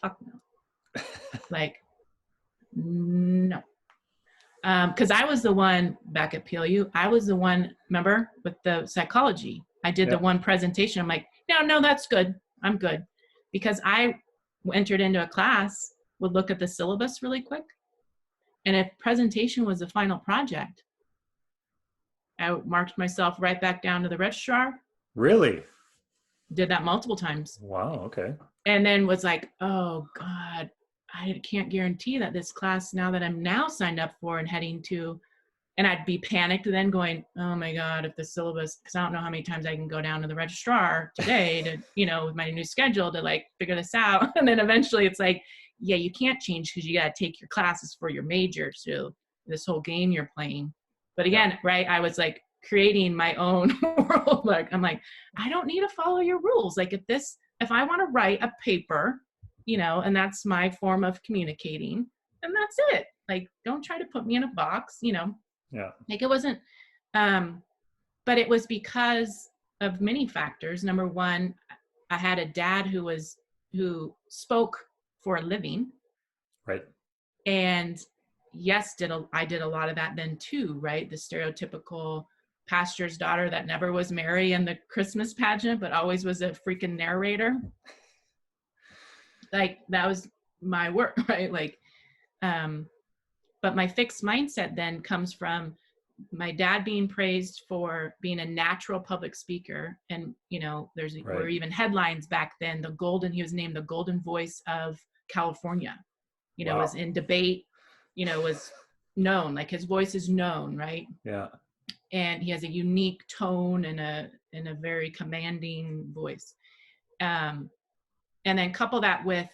fuck no. Like, no. Because I was the one back at PLU, I was the one, remember, with the psychology. I did the one presentation. I'm like, no, that's good. I'm good. Because I entered into a class would look at the syllabus really quick. And if presentation was the final project, I marked myself right back down to the registrar. Really? Did that multiple times. Wow. Okay. And then was like, oh God, I can't guarantee that this class now that I'm now signed up for and heading to, and I'd be panicked then going, oh my God, if the syllabus, because I don't know how many times I can go down to the registrar today to, with my new schedule to like figure this out. And then eventually it's like, yeah, you can't change because you got to take your classes for your major. So this whole game you're playing. But again, right, I was like creating my own world. Like, I'm like, I don't need to follow your rules. Like if I want to write a paper, and that's my form of communicating, and that's it. Like, don't try to put me in a box, Yeah. Like it wasn't, but it was because of many factors. Number one, I had a dad who spoke for a living. Right. And yes, I did a lot of that then too, right? The stereotypical pastor's daughter that never was Mary in the Christmas pageant, but always was a freaking narrator. Like that was my work, right? Like, but my fixed mindset then comes from my dad being praised for being a natural public speaker. And, were even headlines back then, he was named the golden voice of California, Wow. was in debate, was known, like his voice is known. Right. Yeah. And he has a unique tone and a very commanding voice. And then couple that with,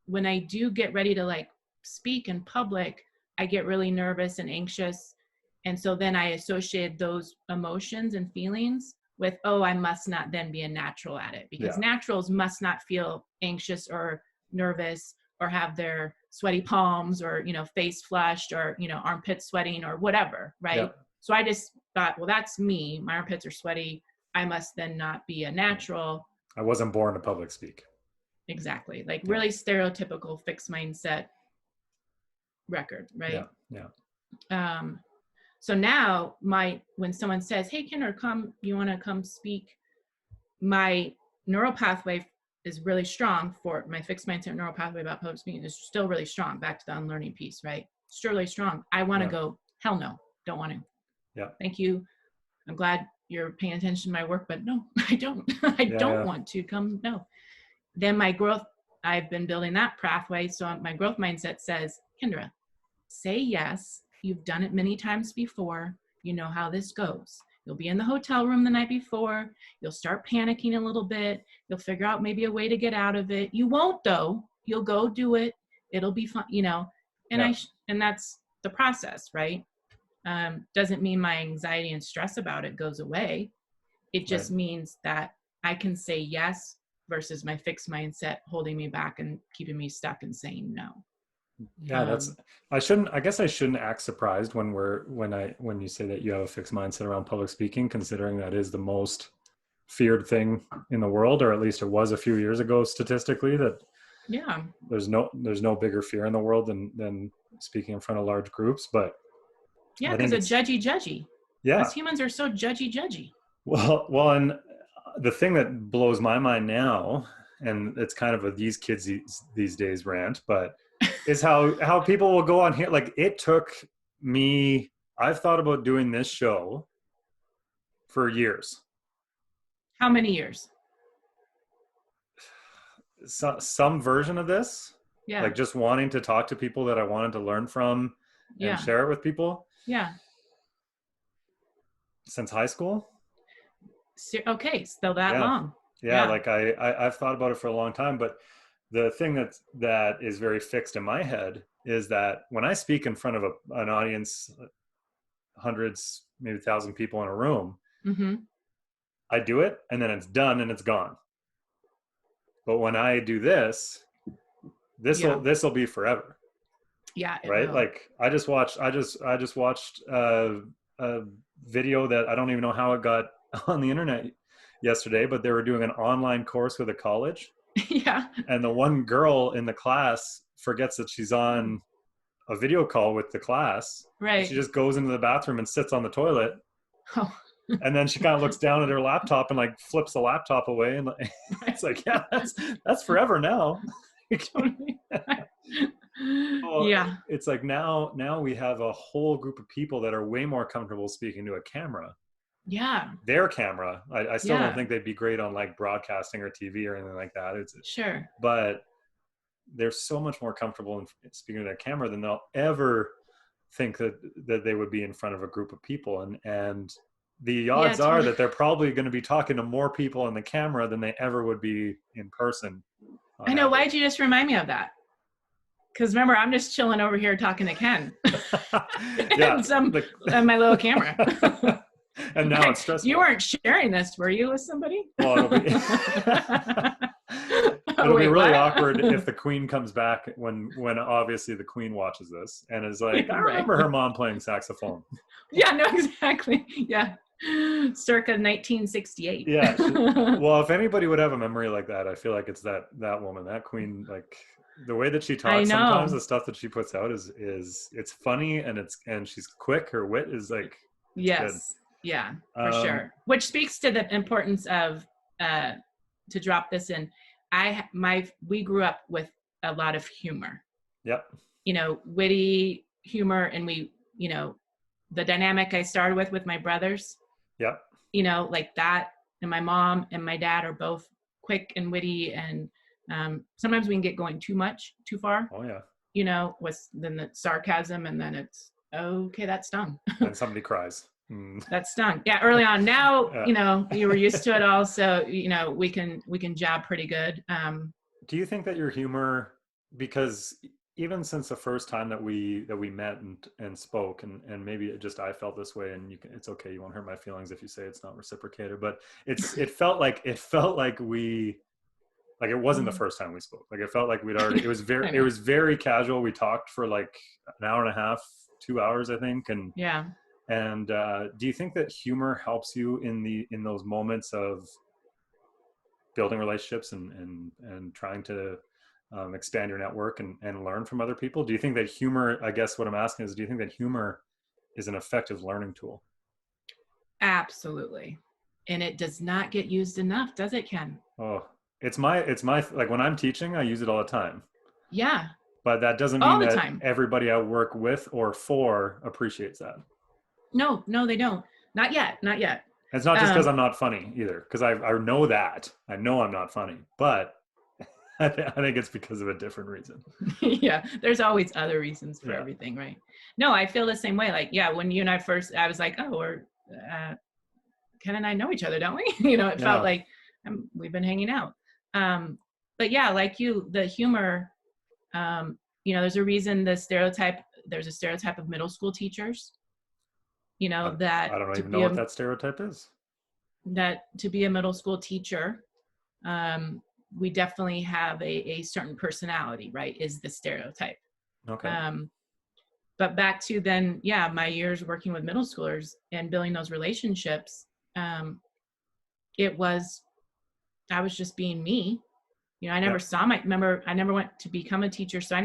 when I do get ready to like speak in public, I get really nervous and anxious. And so then I associated those emotions and feelings with, I must not then be a natural at it, because naturals must not feel anxious or nervous or have their sweaty palms or, face flushed or, armpits sweating or whatever. Right. Yeah. So I just thought, well, that's me. My armpits are sweaty. I must then not be a natural. I wasn't born to public speak. Exactly. Like really stereotypical fixed mindset record. Right. Yeah. So now when someone says, hey, Kendra, you want to come speak? My neural pathway is really strong for my fixed mindset neural pathway about public speaking is still really strong. Back to the unlearning piece, right? Still really strong. I want to go, hell no, don't want to. Yeah. Thank you. I'm glad you're paying attention to my work, but no, I don't. I don't want to come. No. Then my growth, I've been building that pathway. So my growth mindset says, Kendra, say yes. You've done it many times before. You know how this goes. You'll be in the hotel room the night before. You'll start panicking a little bit. You'll figure out maybe a way to get out of it. You won't though. You'll go do it. It'll be fun, and and that's the process, right? Doesn't mean my anxiety and stress about it goes away. It just means that I can say yes versus my fixed mindset holding me back and keeping me stuck and saying no. Yeah, I guess I shouldn't act surprised when you say that you have a fixed mindset around public speaking, considering that is the most feared thing in the world, or at least it was a few years ago statistically, that there's no bigger fear in the world than speaking in front of large groups. But because it's judgy. Yeah. Us humans are so judgy. Well, and the thing that blows my mind now, and it's kind of a these kids these days rant, but is how people will go on here. Like it took me, I've thought about doing this show for years. How many years? Some version of this. Yeah. Like just wanting to talk to people that I wanted to learn from and share it with people. Yeah. Since high school. Okay. So that long. Yeah. Like I've thought about it for a long time, but the thing that is very fixed in my head is that when I speak in front of an audience, hundreds, maybe 1,000 people in a room, I do it and then it's done and it's gone. But when I do this will be forever. Yeah. Right. Will. Like I just watched a video that I don't even know how it got on the internet yesterday, but they were doing an online course with a college. Yeah. And the one girl in the class forgets that she's on a video call with the class. Right. She just goes into the bathroom and sits on the toilet. Oh. And then she kind of looks down at her laptop and like flips the laptop away, and it's like, yeah, that's forever now. Totally. Well, Yeah. it's like now we have a whole group of people that are way more comfortable speaking to a camera. Yeah. Their camera. I still don't Yeah. think they'd be great on like broadcasting or TV or anything like that. Sure. But they're so much more comfortable in speaking to their camera than they'll ever think that they would be in front of a group of people. And the Yeah, odds are totally. that they're probably going to be talking to more people on the camera than they ever would be in person. I know. Why'd you just remind me of that? Because remember, I'm just chilling over here talking to Ken. Yeah. And my little camera. And now it's stressful. You weren't sharing this, were you, with somebody? Well, it'll be be really awkward if the queen comes back when obviously the queen watches this and is like, I remember her mom playing saxophone. Yeah, no, exactly. Yeah. Circa 1968. Yeah. Well, if anybody would have a memory like that, I feel like it's that woman, that queen. Like the way that she talks sometimes, the stuff that she puts out is it's funny, and she's quick. Her wit is like, yes. Good. Yeah, for sure. Which speaks to the importance of to drop this in. We grew up with a lot of humor. Yep. Witty humor, and we, the dynamic I started with my brothers. Yep. Like that, and my mom and my dad are both quick and witty, and sometimes we can get going too far. Oh yeah. With then the sarcasm, and then it's okay, that stung. And somebody cries. That stung. Yeah, early on. Now, you were used to it all, so we can jab pretty good. Do you think that your humor, because even since the first time that we met and spoke, and maybe I felt this way, and it's okay, you won't hurt my feelings if you say it's not reciprocated, but it felt like we, like, it wasn't the first time we spoke. Like, it felt like we'd already, it was very casual. We talked for like an hour and a half, 2 hours, I think. And yeah. And do you think that humor helps you in those moments of building relationships and trying to expand your network and learn from other people? Do you think that humor, I guess what I'm asking is, do you think that humor is an effective learning tool? Absolutely. And it does not get used enough, does it, Ken? Oh, it's my, like when I'm teaching, I use it all the time. Yeah. But that doesn't mean that everybody I work with or for appreciates that. No, they don't. Not yet. It's not just because I'm not funny either, because I know that. I know I'm not funny, but I think it's because of a different reason. Yeah, there's always other reasons for everything, right? No, I feel the same way. Like, yeah, when you and I first, I was like, oh, Ken and I know each other, don't we? It felt like we've been hanging out. But yeah, like you, the humor, there's a reason there's a stereotype of middle school teachers. That I don't even know what that stereotype is. That to be a middle school teacher, we definitely have a certain personality, right? Is the stereotype. Okay. But back to then, my years working with middle schoolers and building those relationships, I was just being me. I never I never went to become a teacher. So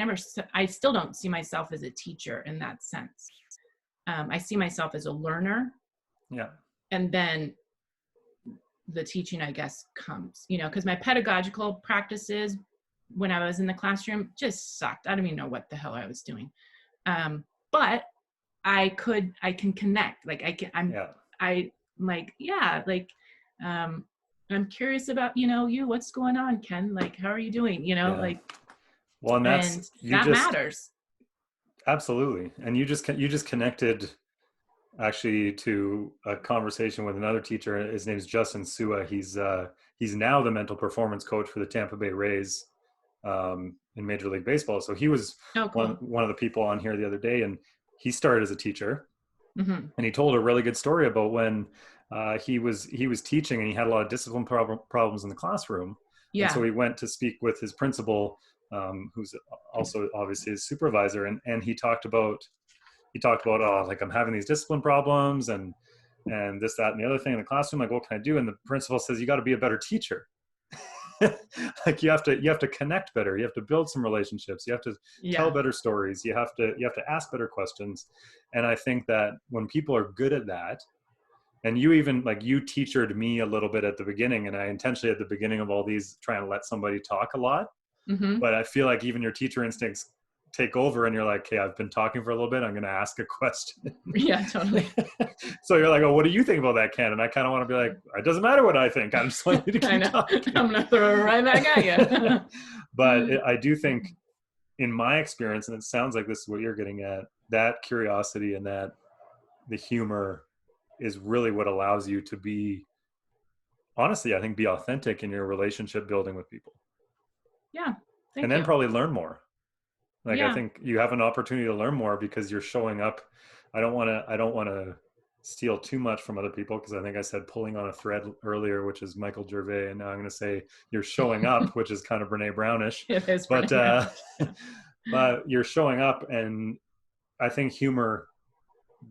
I still don't see myself as a teacher in that sense. I see myself as a learner. Yeah. And then the teaching, I guess, comes, because my pedagogical practices when I was in the classroom just sucked. I don't even know what the hell I was doing. But I can connect. Like I'm curious about, you, what's going on, Ken? Like, how are you doing? Well, and that matters. Absolutely. And you just connected actually to a conversation with another teacher. His name is Justin Sua. He's now the mental performance coach for the Tampa Bay Rays in Major League Baseball. So he was one of the people on here the other day, and he started as a teacher. Mm-hmm. And he told a really good story about when he was teaching and he had a lot of discipline problems in the classroom. Yeah. And so he went to speak with his principal, who's also obviously his supervisor, and he talked about like, I'm having these discipline problems and this, that, and the other thing in the classroom. Like, what can I do? And the principal says, you got to be a better teacher. Like, you have to connect better. You have to build some relationships. You have to tell better stories. You have to ask better questions. And I think that when people are good at that, And you even like you teachered me a little bit at the beginning, and I intentionally at the beginning of all these trying to let somebody talk a lot. Mm-hmm. But I feel like even your teacher instincts take over, and you're like, "Hey, I've been talking for a little bit. I'm going to ask a question." Yeah, totally. So you're like, "Oh, what do you think about that, Ken?" And I kind of want to be like, "It doesn't matter what I think. I just want you to I keep know. talking." I'm gonna throw it right back at you. But I do think, in my experience, and it sounds like this is what you're getting at, that curiosity and that the humor is really what allows you to be, honestly, I think, be authentic in your relationship building with people, Yeah, and thank then you. probably learn more. Like, I Yeah. think you have an opportunity to learn more because you're showing up. I don't want to steal too much from other people, because I think I said pulling on a thread earlier, which is Michael Gervais, and now I'm going to say you're showing up, which is kind of Brene Brownish. It is But pretty much. but you're showing up, and I think humor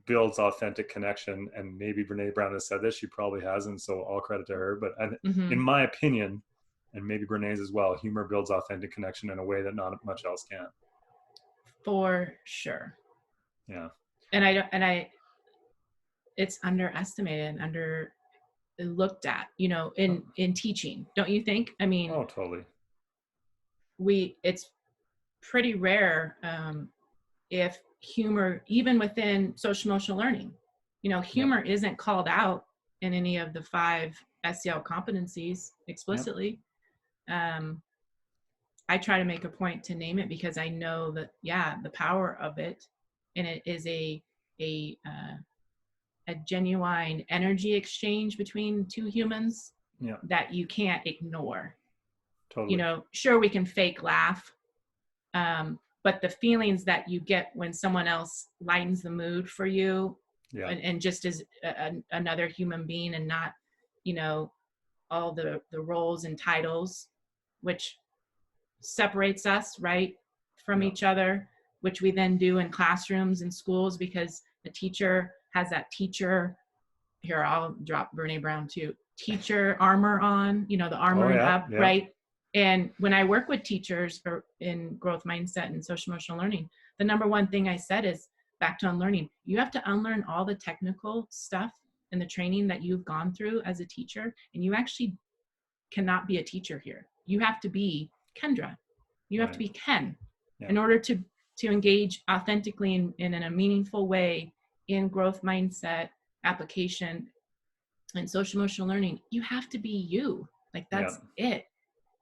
builds authentic connection. And maybe Brene Brown has said this, she probably hasn't, so all credit to her. But Mm-hmm. in my opinion, and maybe Brene's as well, humor builds authentic connection in a way that not much else can. For sure. Yeah. And I don't, and I, it's underestimated and under looked at, in teaching, don't you think? I mean, Oh, totally. it's pretty rare, if humor, even within social emotional learning, Yep. humor isn't called out in any of the 5 SEL competencies Yep. explicitly. I try to make a point to name it because I know that, yeah, the power of it, and it is a uh, a genuine energy exchange between 2 humans Yeah. that you can't ignore. Totally. Sure, we can fake laugh, but the feelings that you get when someone else lightens the mood for you, Yeah. and just as another human being, and not, all the roles and titles, which separates us, right, from Yeah. each other, which we then do in classrooms and schools, because the teacher has that teacher, here I'll drop Brene Brown too, teacher armor on, the Oh, armoring yeah. up, Yeah. right? And when I work with teachers or in growth mindset and social emotional learning, the number one thing I said is, back to unlearning. You have to unlearn all the technical stuff and the training that you've gone through as a teacher, and you actually cannot be a teacher here. You have to be Kendra. You have to Right. be Ken Yeah. in order to engage authentically in a meaningful way in growth mindset application and social emotional learning. You have to be you. Like, Yeah. that's it.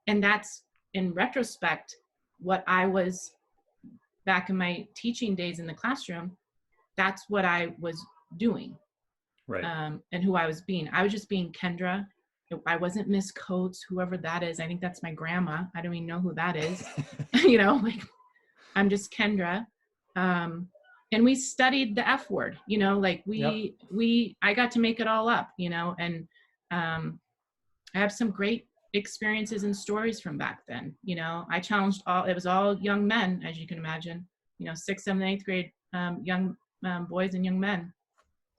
And that's, in retrospect, what I was back in my teaching days in the classroom. That's what I was doing, Right. and who I was being. I was just being Kendra. I wasn't Miss Coates, whoever that is. I think that's my grandma. I don't even know who that is. Like, I'm just Kendra. And we studied the F word, like Yep. I got to make it all up, and I have some great experiences and stories from back then. I challenged it was all young men, as you can imagine, 6th, 7th, 8th grade, young boys and young men.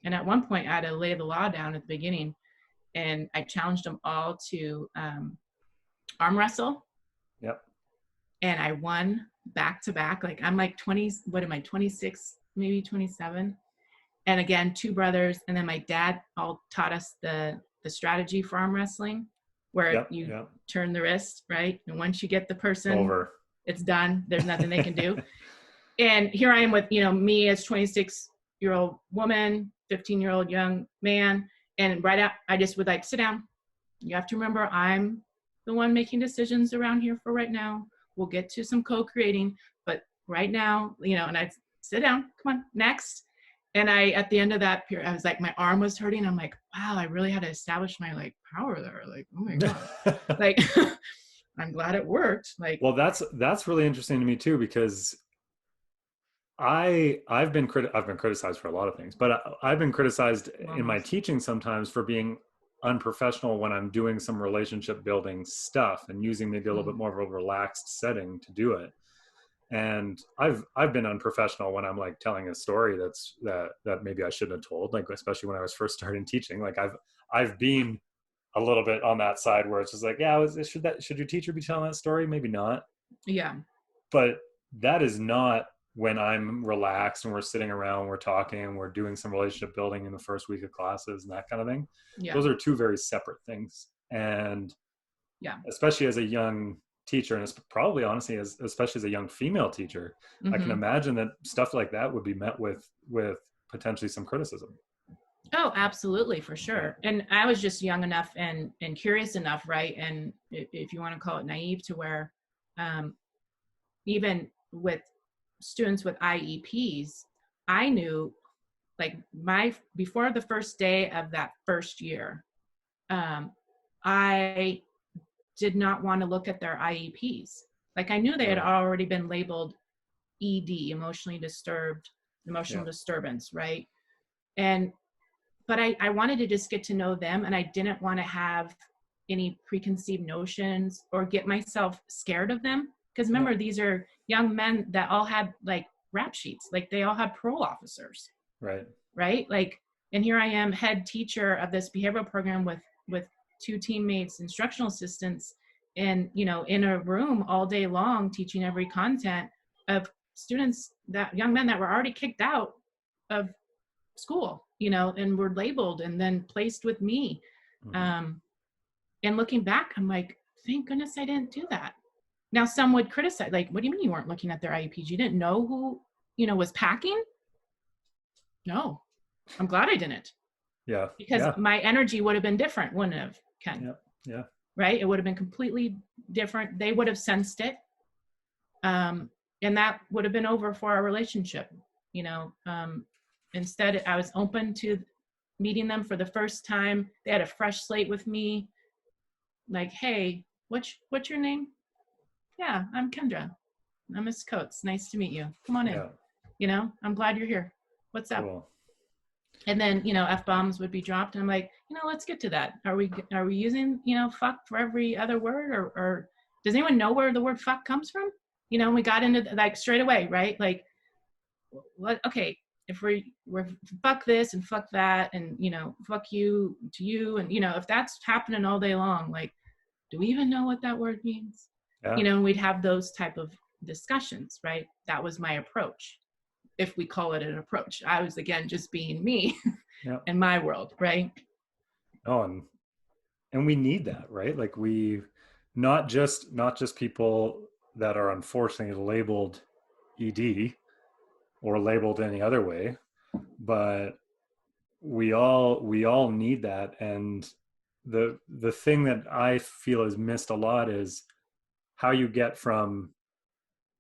And at one point I had to lay the law down at the beginning, and I challenged them all to arm wrestle. Yep. And I won back to back. Like, I'm like 20, what am I, 26, maybe 27. And again, 2 brothers. And then my dad all taught us the strategy for arm wrestling, where Yep. you Yep. turn the wrist, right? And once you get the person, Over. it's done. There's nothing they can do. And here I am with, me as 26-year-old woman, 15-year-old young man. And right out, I just would like, sit down. You have to remember, I'm the one making decisions around here for right now. We'll get to some co-creating, but right now, and I'd sit down, come on, next. And at the end of that period, I was like, my arm was hurting. I'm like, wow, I really had to establish my power there. Like, oh my God. Like, I'm glad it worked. Like, Well, that's really interesting to me too, because I've been criticized for a lot of things, but I've been criticized in my almost. teaching sometimes for being unprofessional when I'm doing some relationship building stuff and using maybe a little bit more of a relaxed setting to do it. And I've been unprofessional when I'm like telling a story that maybe I shouldn't have told, like especially when I was first starting teaching. Like I've been a little bit on that side where it's just like, yeah, should your teacher be telling that story? Maybe not. Yeah. But that is not when I'm relaxed and we're sitting around, we're talking, and we're doing some relationship building in the first week of classes and that kind of thing. Yeah. Those are two very separate things. And Yeah. especially as a young teacher, and it's probably honestly, especially as a young female teacher, I can imagine that stuff like that would be met with potentially some criticism. Oh, absolutely, for Yeah. sure. And I was just young enough and curious enough, right? And if you want to call it naive, to where um, even with students with IEPs, I knew, like, before the first day of that first year, I did not want to look at their IEPs. Like, I knew they had Right. already been labeled ED, emotionally disturbed, emotional Yeah. disturbance, right? And but I wanted to just get to know them, and I didn't want to have any preconceived notions or get myself scared of them. Because Yeah. remember, these are young men that all had like rap sheets, like they all had parole officers, Right. right? Like, and here I am, head teacher of this behavioral program with two teammates, instructional assistants, and in a room all day long teaching every content of students, that young men that were already kicked out of school, and were labeled and then placed with me. Mm-hmm. And looking back, I'm like, thank goodness I didn't do that. Now, some would criticize, like, what do you mean you weren't looking at their IEPs? You didn't know who, was packing? No, I'm glad I didn't, Yeah. because Yeah. my energy would have been different, wouldn't it have, Ken? Yeah. Yeah. Right? It would have been completely different. They would have sensed it. And that would have been over for our relationship. Instead, I was open to meeting them for the first time. They had a fresh slate with me. Like, hey, what's your name? Yeah, I'm Kendra. I'm Miss Coates. Nice to meet you. Come on in. Yeah. I'm glad you're here. What's up? Cool. And then, F-bombs would be dropped. And I'm like, let's get to that. Are we using, fuck for every other word, or does anyone know where the word fuck comes from? We got into like straight away, right? Like, what? Okay, if we're fuck this and fuck that, and fuck you to you, and if that's happening all day long, like, do we even know what that word means? Yeah. And we'd have those type of discussions, right? That was my approach, if we call it an approach. I was, again, just being me. Yeah. In my world, right? Oh, and we need that, right? Like, we not just people that are unfortunately labeled ED or labeled any other way, but we all need that. And the thing that I feel is missed a lot is how you get from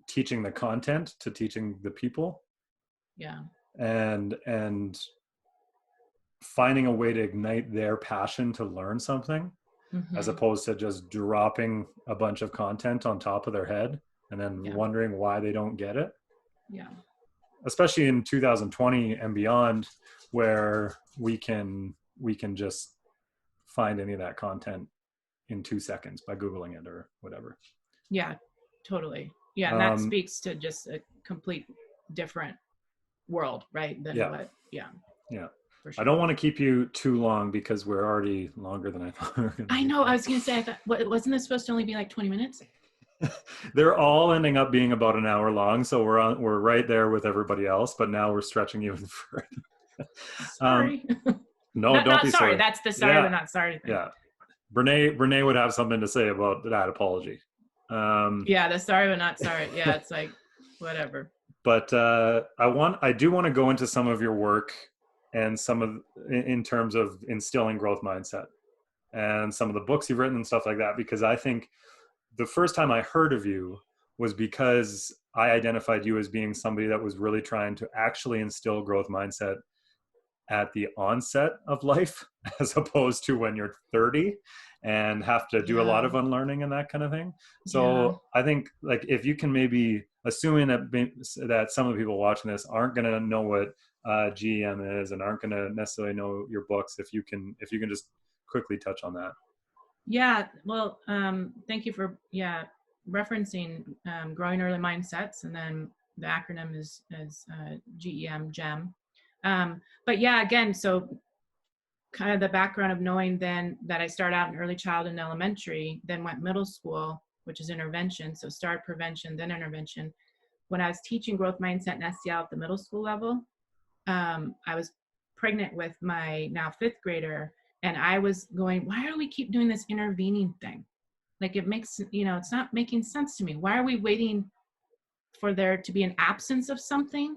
teaching the content to teaching the people. Yeah. And finding a way to ignite their passion to learn something, as opposed to just dropping a bunch of content on top of their head and then wondering why they don't get it. Yeah. Especially in 2020 and beyond, where we can just find any of that content in 2 seconds by Googling it or whatever. Yeah, totally. Yeah. And that speaks to just a complete different world, right? Than what, yeah. For sure. I don't want to keep you too long because we're already longer than I thought we were going to be. I know. I was going to say, I thought, wasn't this supposed to only be like 20 minutes? They're all ending up being about an hour long, so we're right there with everybody else. But now we're stretching even further. Sorry. No, don't not be sorry. sorry. That's the sorry but not sorry thing. Yeah, Brene would have something to say about that apology. Yeah, the sorry but not sorry. Yeah, it's like whatever. But I do want to go into some of your work and in terms of instilling growth mindset and some of the books you've written and stuff like that, because I think the first time I heard of you was because I identified you as being somebody that was really trying to actually instill growth mindset at the onset of life, as opposed to when you're 30 and have to do a lot of unlearning and that kind of thing. So I think, like, if you can, maybe, assuming that some of the people watching this aren't going to know what GEM is and aren't going to necessarily know your books, if you can just quickly touch on that. Yeah, well, thank you for referencing growing early mindsets, and then the acronym is GEM. But yeah, again, so kind of the background of knowing then that I started out in early childhood and elementary, then went middle school, which is intervention. So start prevention, then intervention. when I was teaching growth mindset and SEL at the middle school level, I was pregnant with my now 5th grader, and I was going, why do we keep doing this intervening thing? Like, it makes, it's not making sense to me. Why are we waiting for there to be an absence of something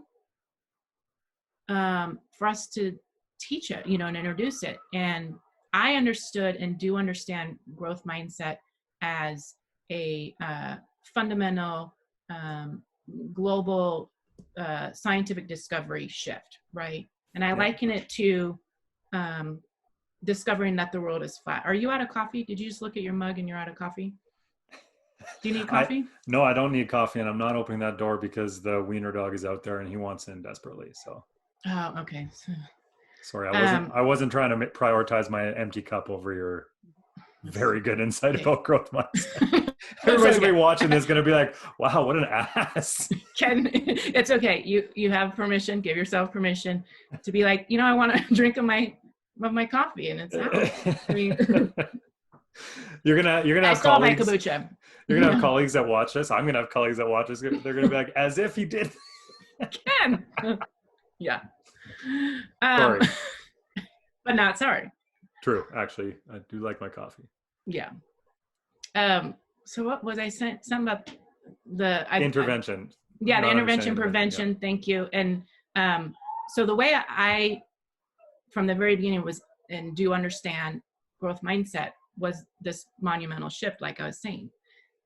for us to teach it, and introduce it? And I understood and do understand growth mindset as a fundamental global scientific discovery shift, right? And I liken it to discovering that the world is flat. Are you out of coffee? Did you just look at your mug and you're out of coffee? Do you need coffee? No, I don't need coffee, and I'm not opening that door because the wiener dog is out there and he wants in desperately. So. Oh, okay. Sorry, I wasn't trying to prioritize my empty cup over your very good insight about growth mindset. Everybody's gonna be watching this, gonna be like, "Wow, what an ass!" Ken, it's okay. You have permission. Give yourself permission to be like, I want to drink of my coffee, and it's out. I mean, you're gonna have saw colleagues. My kombucha. You're gonna have colleagues that watch this. I'm gonna have colleagues that watch this. They're gonna be like, "As if he did." Ken. Yeah. Sorry. But not sorry. True. Actually, I do like my coffee. Yeah. So what was I saying? Something about the intervention. The intervention, prevention. Yeah. Thank you. And so the way I, from the very beginning, was and do understand growth mindset was this monumental shift, like I was saying.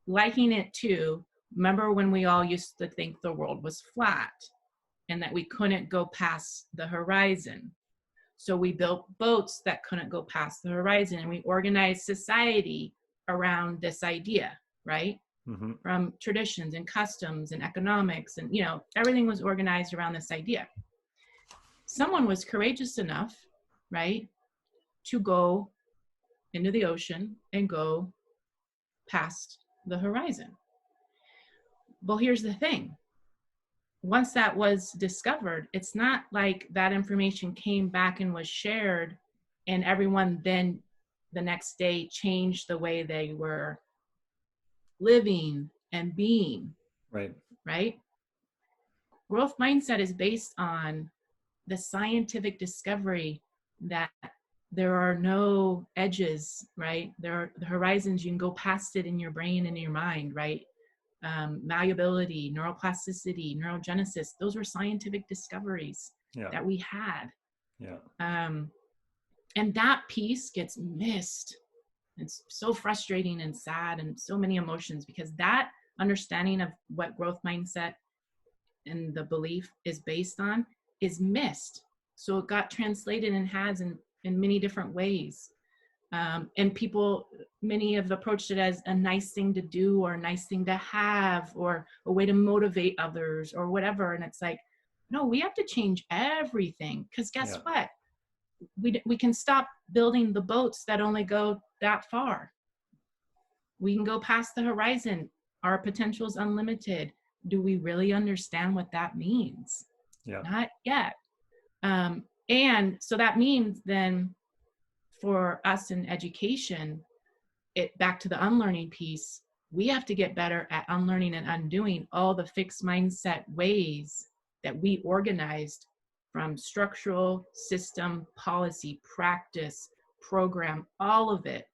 Liking it to, remember when we all used to think the world was flat and that we couldn't go past the horizon. So we built boats that couldn't go past the horizon, and we organized society around this idea, right? Mm-hmm. From traditions and customs and economics, and everything was organized around this idea. Someone was courageous enough, right, to go into the ocean and go past the horizon. Well, here's the thing. Once that was discovered, it's not like that information came back and was shared and everyone then the next day changed the way they were living and being. Right? Growth mindset is based on the scientific discovery that there are no edges, right? There are the horizons, you can go past it in your brain and in your mind, right? Malleability, neuroplasticity, neurogenesis, those were scientific discoveries that we had. And that piece gets missed. It's so frustrating and sad and so many emotions because that understanding of what growth mindset and the belief is based on is missed. So it got translated and has in many different ways. And people, many have approached it as a nice thing to do or a nice thing to have or a way to motivate others or whatever. And it's like, no, we have to change everything because guess what? We can stop building the boats that only go that far. We can go past the horizon. Our potential is unlimited. Do we really understand what that means? Not yet. And so that means then for us in education, back to the unlearning piece, we have to get better at unlearning and undoing all the fixed mindset ways that we organized from structural, system, policy, practice, program, all of it.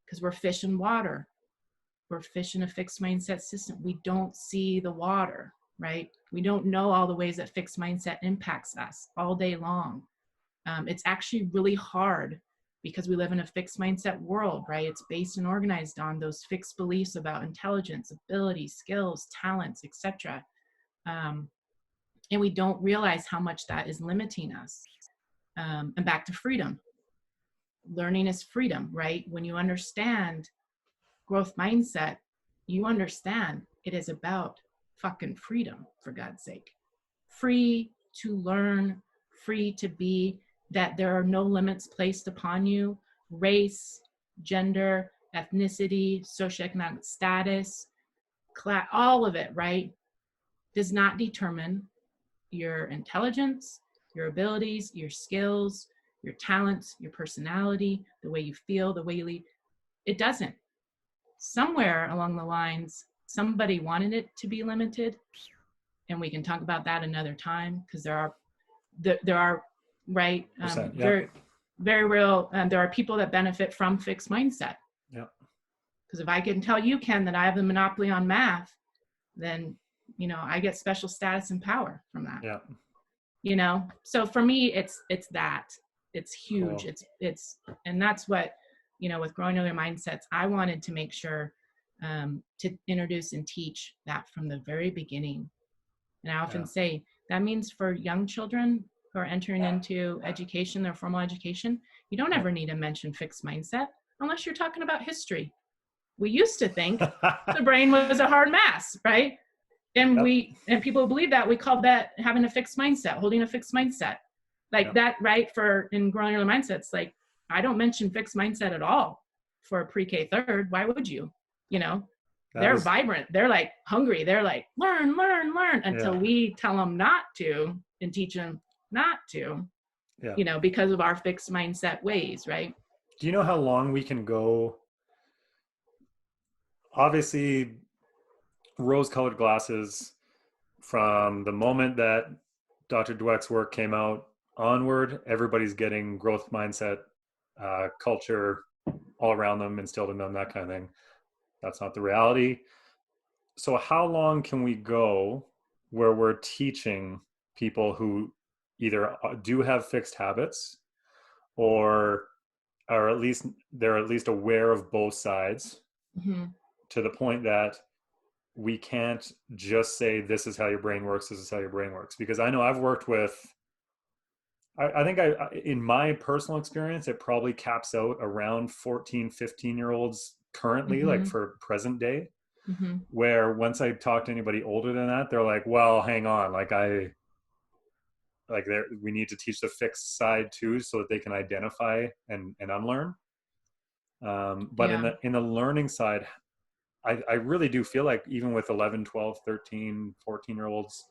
Because we're fish in water. We're fish in a fixed mindset system. We don't see the water, right? We don't know all the ways that fixed mindset impacts us all day long. It's actually really hard because we live in a fixed mindset world, right? It's based and organized on those fixed beliefs about intelligence, ability, skills, talents, etc. And we don't realize how much that is limiting us. And back to freedom. Learning is freedom, right? When you understand growth mindset, you understand it is about fucking freedom, for God's sake. Free to learn, free to be, that there are no limits placed upon you. Race, gender, ethnicity, socioeconomic status, class, all of it, right, does not determine your intelligence, your abilities, your skills, your talents, your personality, the way you feel, the way you lead. It doesn't. Somewhere along the lines, somebody wanted it to be limited, and we can talk about that another time, because there are right, yeah. very real, there are people that benefit from fixed mindset. Yeah. Because if I can tell you, Ken, that I have the monopoly on math, then, I get special status and power from that. Yeah. So for me, it's huge. Cool. And that's what, with growing other mindsets, I wanted to make sure to introduce and teach that from the very beginning. And I often say that means for young children who are entering into education, their formal education, you don't ever need to mention fixed mindset unless you're talking about history. We used to think the brain was a hard mass, right? And and people who believe that, we called that having a fixed mindset, holding a fixed mindset. Like that, right? In growing other mindsets, like I don't mention fixed mindset at all for a pre-K third. Why would you? They're vibrant. They're like hungry. They're like, learn until we tell them not to and teach them not to, because of our fixed mindset ways, right? Do you know how long we can go? Obviously, rose-colored glasses from the moment that Dr. Dweck's work came out onward, everybody's getting growth mindset, culture all around them, instilled in them, that kind of thing. That's not the reality. So how long can we go where we're teaching people who either do have fixed habits or are they're at least aware of both sides, to the point that we can't just say, this is how your brain works, this is how your brain works? Because I know I've worked with, I think in my personal experience, it probably caps out around 14, 15-year-olds currently, like for present day, where once I talk to anybody older than that, they're like, well, hang on, we need to teach the fixed side too, so that they can identify and unlearn. But in the learning side, I really do feel like even with 11, 12, 13, 14-year-olds,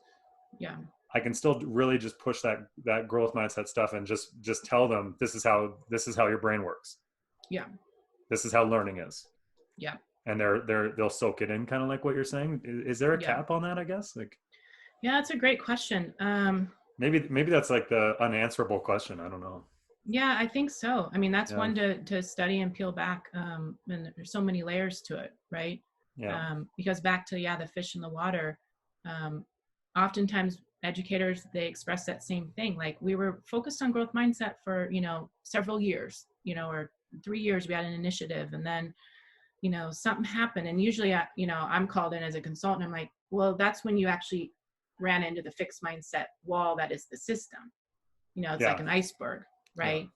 I can still really just push that growth mindset stuff and just tell them, this is how your brain works. This is how learning is. And they'll soak it in, kind of like what you're saying. Is there a cap on that, I guess? That's a great question. Maybe that's like the unanswerable question. I don't know. Yeah, I think so. I mean, that's one to study and peel back. And there's so many layers to it, right? Because back to, the fish in the water, oftentimes educators, they express that same thing. Like, we were focused on growth mindset for, several years, or 3 years, we had an initiative, and then, something happened. And usually, I'm called in as a consultant. I'm like, well, that's when you actually ran into the fixed mindset wall that is the system. It's like an iceberg, right?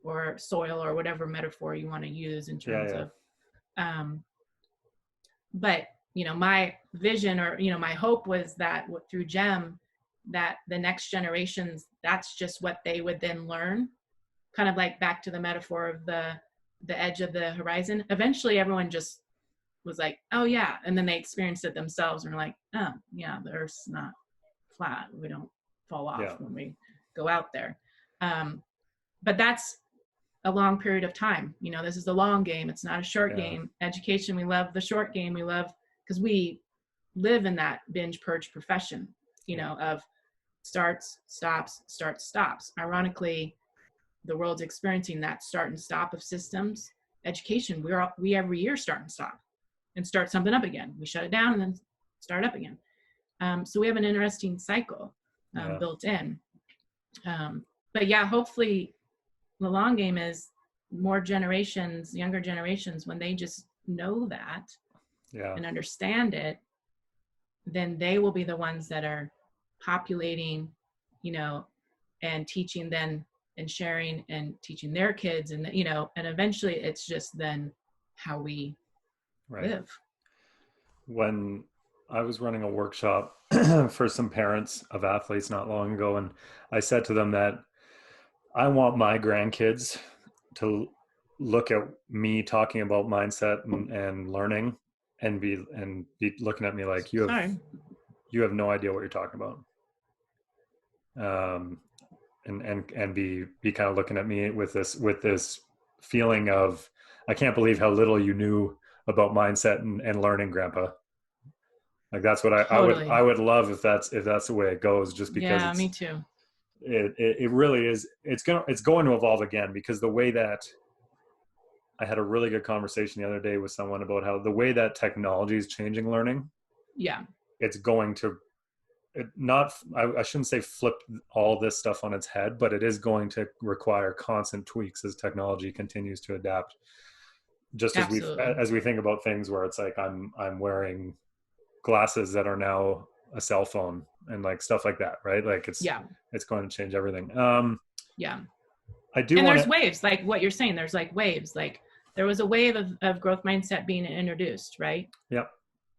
Or soil, or whatever metaphor you want to use in terms of, but, my vision, or, my hope was that through GEM, that the next generations, that's just what they would then learn. Kind of like back to the metaphor of the edge of the horizon. Eventually everyone just was like, oh yeah. And then they experienced it themselves and were like, oh yeah, the Earth's not flat. We don't fall off when we go out there. But that's a long period of time. This is a long game. It's not a short game. Education, we love the short game. We love, because we live in that binge purge profession, of starts, stops, starts, stops. Ironically, the world's experiencing that start and stop of systems. Education, we every year start and stop and start something up again. We shut it down and then start up again. So we have an interesting cycle built in. But hopefully the long game is more generations, younger generations, when they just know that and understand it, then they will be the ones that are populating, and teaching then, and sharing and teaching their kids, and and eventually it's just then how we live. When I was running a workshop for some parents of athletes not long ago, and I said to them that I want my grandkids to look at me talking about mindset and learning and be looking at me like, you have no idea what you're talking about. And be kind of looking at me with this feeling of, I can't believe how little you knew about mindset and learning, Grandpa. Like that's what I Totally. would love if that's the way it goes, just because Yeah, me too. it really is, it's going to evolve again, because the way that I had a really good conversation the other day with someone about how the way that technology is changing learning, Yeah. it's going to not, I shouldn't say flip all this stuff on its head, but it is going to require constant tweaks as technology continues to adapt. Just Absolutely. as we think about things where it's like I'm wearing glasses that are now a cell phone and like stuff like that, right? Like Yeah. it's going to change everything. Yeah. I do And want there's to, waves, like what you're saying. There's like waves. Like there was a wave of growth mindset being introduced, right? yeah,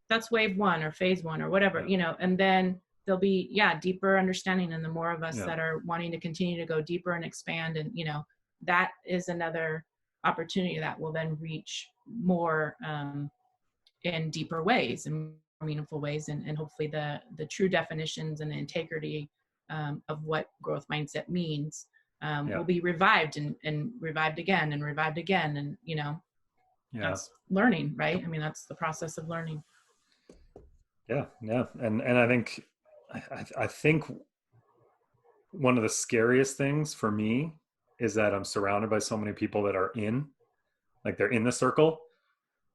That's wave one or phase one or whatever, yeah, and then there'll be, yeah, deeper understanding. And the more of us yeah, that are wanting to continue to go deeper and expand, and, that is another opportunity that will then reach more in deeper ways and more meaningful ways. And hopefully the true definitions and the integrity of what growth mindset means yeah, will be revived and revived again and revived again. And, yeah, that's learning, right? I mean, that's the process of learning. yeah, yeah. And I think, I think one of the scariest things for me is that I'm surrounded by so many people that are like they're in the circle.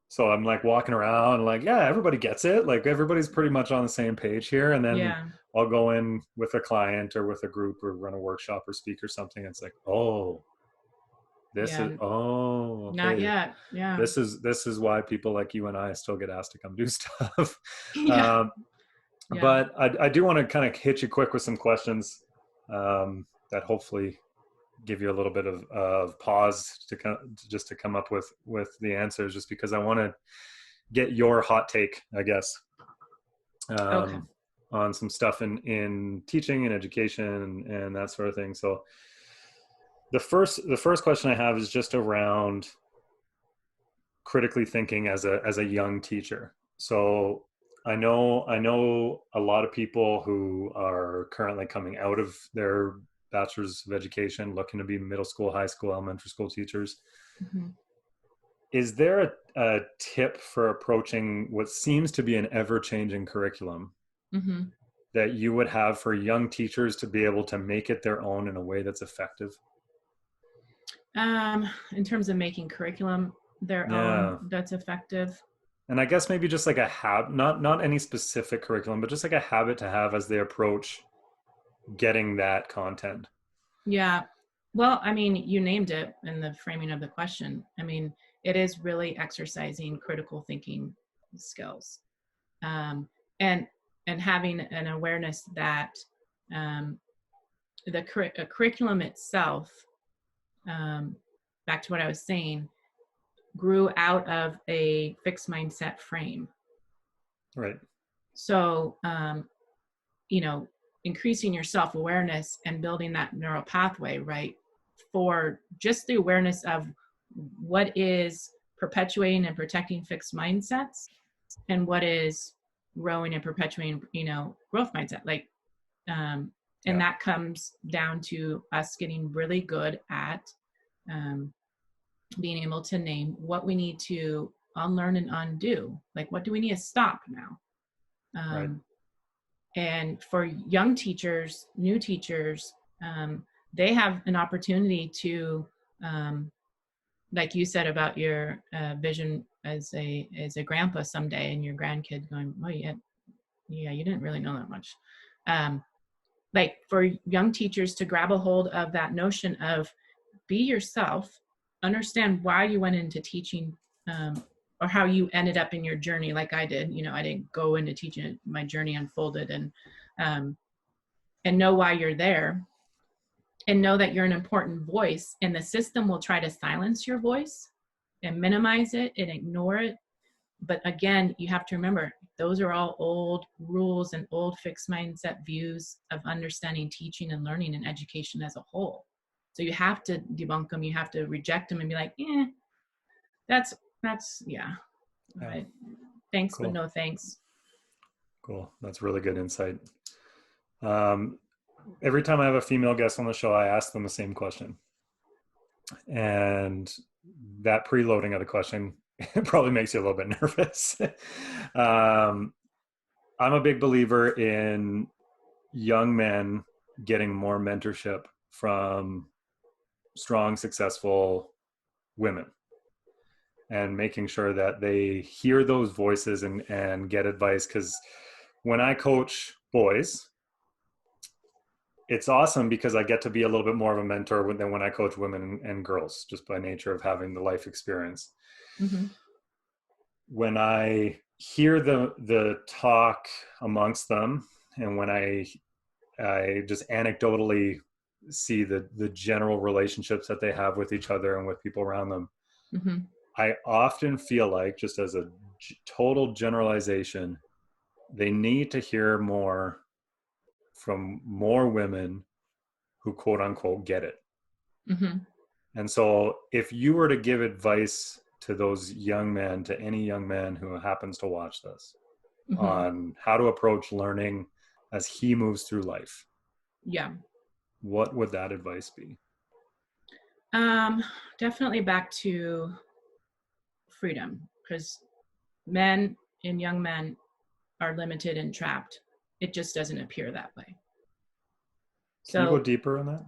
So I'm like walking around like, yeah, everybody gets it. Like everybody's pretty much on the same page here. And then Yeah. I'll go in with a client or with a group or run a workshop or speak or something. It's like, oh, Yeah. Not okay. yet. Yeah. This is why people like you and I still get asked to come do stuff. Yeah. um, Yeah. but I do want to kind of hit you quick with some questions that hopefully give you a little bit of pause just to come up with the answers, just because I want to get your hot take, I guess, Okay. on some stuff in teaching and education and that sort of thing. So the first question I have is just around critically thinking as a young teacher. So I know a lot of people who are currently coming out of their bachelor's of education, looking to be middle school, high school, elementary school teachers. Mm-hmm. Is there a tip for approaching what seems to be an ever-changing curriculum Mm-hmm. that you would have for young teachers to be able to make it their own in a way that's effective? In terms of making curriculum their own Yeah. that's effective. And I guess maybe just like a habit, not any specific curriculum, but just like a habit to have as they approach getting that content. Yeah. Well, I mean, you named it in the framing of the question. I mean, it is really exercising critical thinking skills, um, and and having an awareness that um, the curriculum itself, um, back to what I was saying, grew out of a fixed mindset frame. Right. So, you know, increasing your self awareness and building that neural pathway, right? For just the awareness of what is perpetuating and protecting fixed mindsets and what is growing and perpetuating, growth mindset. Like, and Yeah. that comes down to us getting really good at um, being able to name what we need to unlearn and undo. Like, what do we need to stop now? Right. Um, and for young teachers, new teachers, they have an opportunity to, um, like you said about your vision as a grandpa someday, and your grandkid going, oh yeah, you didn't really know that much. Um, like for young teachers to grab a hold of that notion of be yourself, understand why you went into teaching, or how you ended up in your journey like I did. I didn't go into teaching, my journey unfolded, um, and know why you're there, and know that you're an important voice, and the system will try to silence your voice and minimize it and ignore it. But again, you have to remember, those are all old rules and old fixed mindset views of understanding teaching and learning and education as a whole. So you have to debunk them. You have to reject them and be like, that's yeah. Yeah. I, thanks, but Cool. no thanks. Cool. That's really good insight. Um, every time I have a female guest on the show, I ask them the same question. And that preloading of the question probably makes you a little bit nervous. um, I'm a big believer in young men getting more mentorship from strong, successful women, and making sure that they hear those voices and get advice. Because when I coach boys, it's awesome because I get to be a little bit more of a mentor than when I coach women and girls, just by nature of having the life experience. Mm-hmm. When I hear the talk amongst them, and when I just anecdotally see the general relationships that they have with each other and with people around them, Mm-hmm. I often feel like, just as a total generalization, they need to hear more from more women who quote unquote get it. Mm-hmm. And so if you were to give advice to those young men, to any young man who happens to watch this, Mm-hmm. on how to approach learning as he moves through life, Yeah. what would that advice be? Um, Definitely back to freedom, because men and young men are limited and trapped. It just doesn't appear that way. Can you go So deeper on that?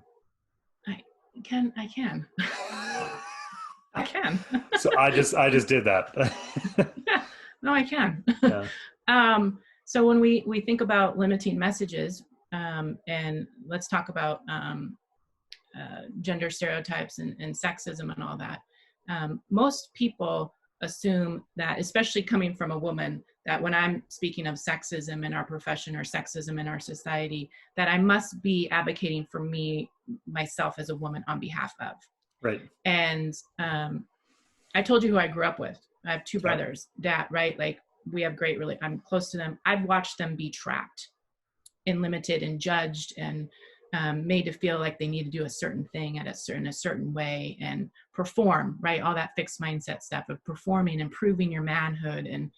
I can. I can. So I just did that. Yeah, no, I can. Yeah. So when we think about limiting messages, and let's talk about gender stereotypes and sexism and all that. Most people assume that, especially coming from a woman, that when I'm speaking of sexism in our profession or sexism in our society, that I must be advocating for myself as a woman on behalf of. Right. And I told you who I grew up with. I have two Yeah. brothers, dad, right? Like we have I'm close to them. I've watched them be trapped and limited and judged and made to feel like they need to do a certain thing at a certain way and perform, right? All that fixed mindset stuff of performing, improving your manhood and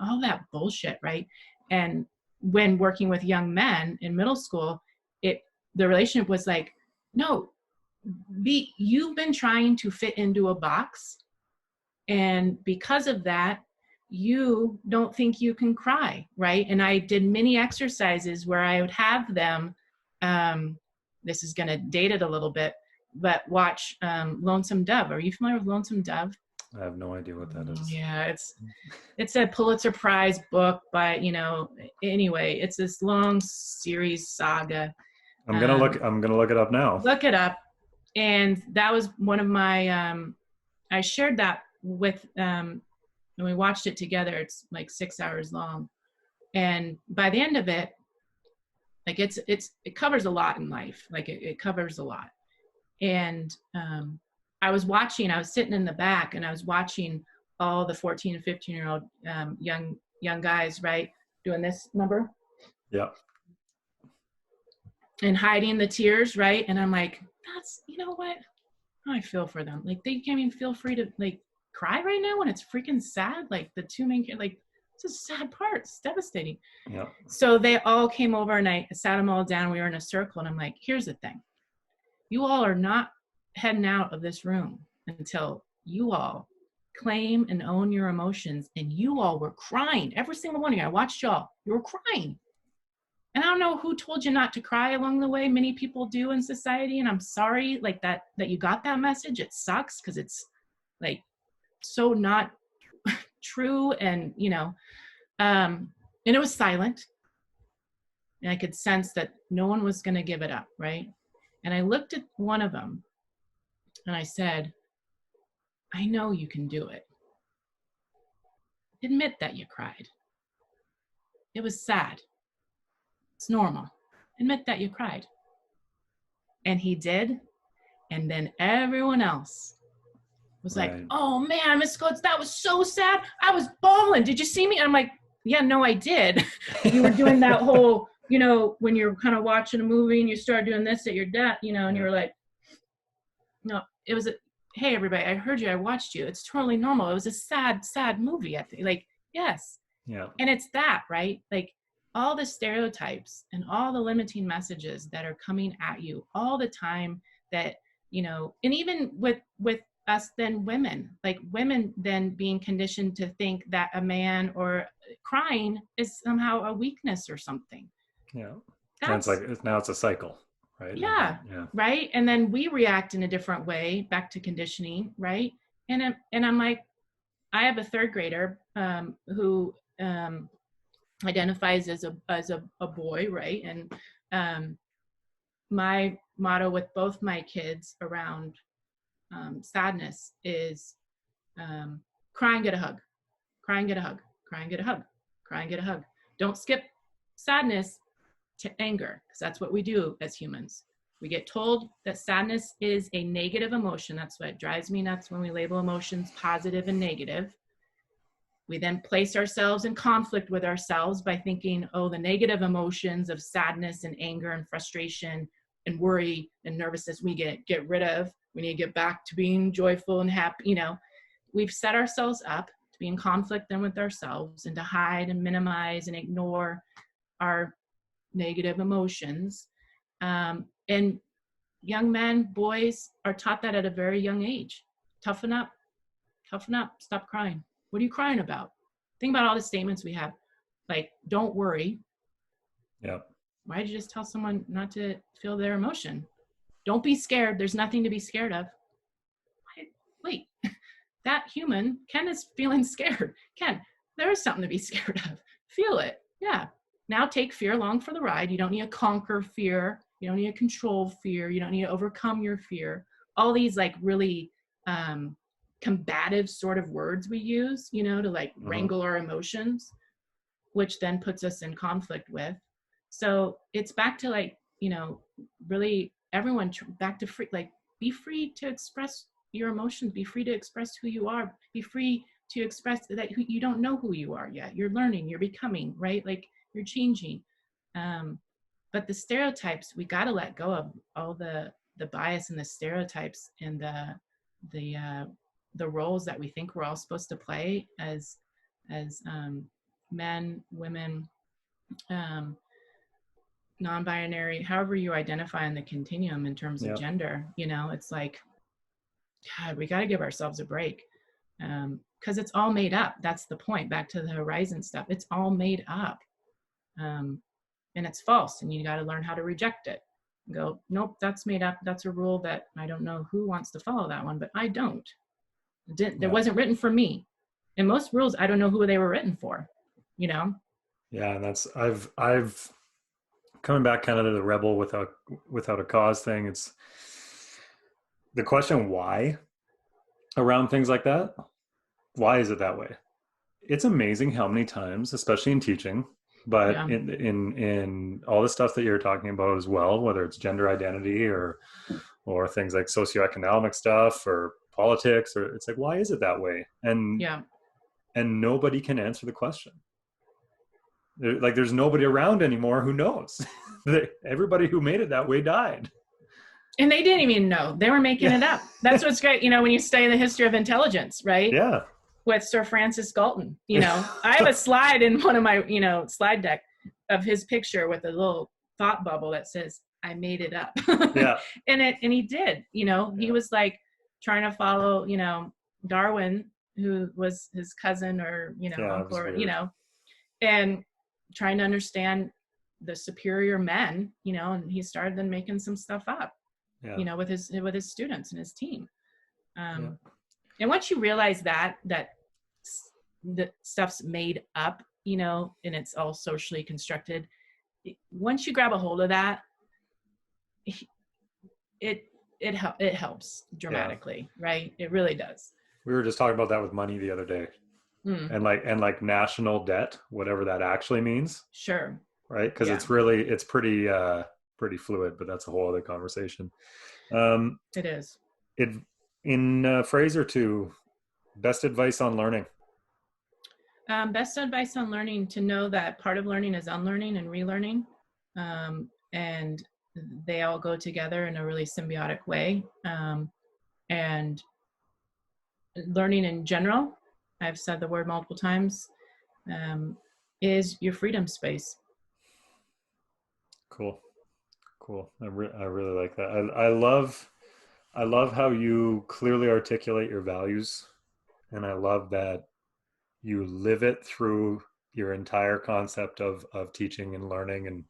all that bullshit, right? And when working with young men in middle school, the relationship was like, no, you've been trying to fit into a box, and because of that, you don't think you can cry, right? And I did many exercises where I would have them, this is going to date it a little bit, but watch Lonesome Dove. Are you familiar with Lonesome Dove? I have no idea what that is. Yeah, it's a Pulitzer Prize book by, anyway, it's this long series saga. I'm gonna look it up now. Look it up. And that was one of my, I shared that with, and we watched it together. It's like 6 hours long. And by the end of it, like it covers a lot in life. Like it covers a lot. And I was sitting in the back and I was watching all the 14 and 15-year-old young guys, right? Doing this, remember? Yeah. And hiding the tears, right? And I'm like, you know what? I feel for them. Like they can't even feel free to like cry right now when it's freaking sad. Like the two main kids, like it's a sad part. It's devastating. Yeah. So they all came over and I sat them all down. We were in a circle and I'm like, here's the thing. You all are not heading out of this room until you all claim and own your emotions. And you all were crying. Every single one of you. I watched y'all. You were crying. And I don't know who told you not to cry along the way. Many people do in society. And I'm sorry like that you got that message. It sucks because it's like so not true. And, and it was silent. And I could sense that no one was going to give it up, right? And I looked at one of them and I said, I know you can do it. Admit that you cried. It was sad. It's normal. Admit that you cried. And he did. And then everyone else was like, Right. oh man, Miss Coates, that was so sad. I was bawling. Did you see me? And I'm like, yeah, no, I did. You were doing that whole, when you're kind of watching a movie and you start doing this at your dad, and you were like, no, it was hey, everybody, I heard you. I watched you. It's totally normal. It was a sad, sad movie. I think, like, yes. Yeah. And it's that, right? Like all the stereotypes and all the limiting messages that are coming at you all the time that, and even with us than women. Like women then being conditioned to think that a man or crying is somehow a weakness or something. Yeah. And it's That's, like, now it's a cycle, right? yeah, Yeah. right. And then we react in a different way, back to conditioning, right? And I'm like, I have a third grader who identifies as a boy, right? And my motto with both my kids around sadness is cry and get a hug, cry and get a hug, cry and get a hug, cry and get a hug. Don't skip sadness to anger, because that's what we do as humans. We get told that sadness is a negative emotion. That's what drives me nuts when we label emotions positive and negative. We then place ourselves in conflict with ourselves by thinking, oh, the negative emotions of sadness and anger and frustration and worry and nervousness we get rid of. We need to get back to being joyful and happy. We've set ourselves up to be in conflict then with ourselves and to hide and minimize and ignore our negative emotions. And young men, boys are taught that at a very young age. Toughen up, stop crying. What are you crying about? Think about all the statements we have, like, don't worry. Yeah. Why did you just tell someone not to feel their emotion? Don't be scared. There's nothing to be scared of. Wait, that human, Ken, is feeling scared. Ken, there is something to be scared of. Feel it. Yeah. Now take fear along for the ride. You don't need to conquer fear. You don't need to control fear. You don't need to overcome your fear. All these like really combative sort of words we use, to like wrangle our emotions, which then puts us in conflict with. So it's back to like, really everyone back to free, like be free to express your emotions, be free to express who you are, be free to express that you don't know who you are yet. You're learning, you're becoming, right? Like you're changing. But the stereotypes, we got to let go of all the bias and the stereotypes and the roles that we think we're all supposed to play as men, women, non-binary, however you identify in the continuum in terms of gender. It's like, God, we got to give ourselves a break, because it's all made up. That's the point. Back to the horizon stuff. It's all made up, and it's false. And you got to learn how to reject it. Go, nope, that's made up. That's a rule that I don't know who wants to follow that one, but I don't. It wasn't written for me. And most rules, I don't know who they were written for. Yeah, and that's I've coming back kind of to the rebel without a cause thing. It's the question why around things like that. Why is it that way? It's amazing how many times, especially in teaching, but in all the stuff that you're talking about as well, whether it's gender identity or things like socioeconomic stuff or politics, or it's like, why is it that way? And nobody can answer the question. Like there's nobody around anymore who knows. Everybody who made it that way died. And they didn't even know. They were making it up. That's what's great, when you study the history of intelligence, right? Yeah. With Sir Francis Galton. I have a slide in one of my, slide deck of his picture with a little thought bubble that says, I made it up. Yeah. and he did, he was like trying to follow, Darwin, who was his cousin or, uncle, or, and trying to understand the superior men, and he started then making some stuff up, with his students and his team. And once you realize that the stuff's made up, and it's all socially constructed, once you grab a hold of that, it helps dramatically, right? It really does. We were just talking about that with money the other day. And like national debt, whatever that actually means. Sure. Right? Because it's pretty fluid, but that's a whole other conversation. It is. In a phrase or two, best advice on learning. Best advice on learning: to know that part of learning is unlearning and relearning, and they all go together in a really symbiotic way. And learning in general, I've said the word multiple times, is your freedom space. Cool. I really like that. I love how you clearly articulate your values, and I love that you live it through your entire concept of teaching and learning,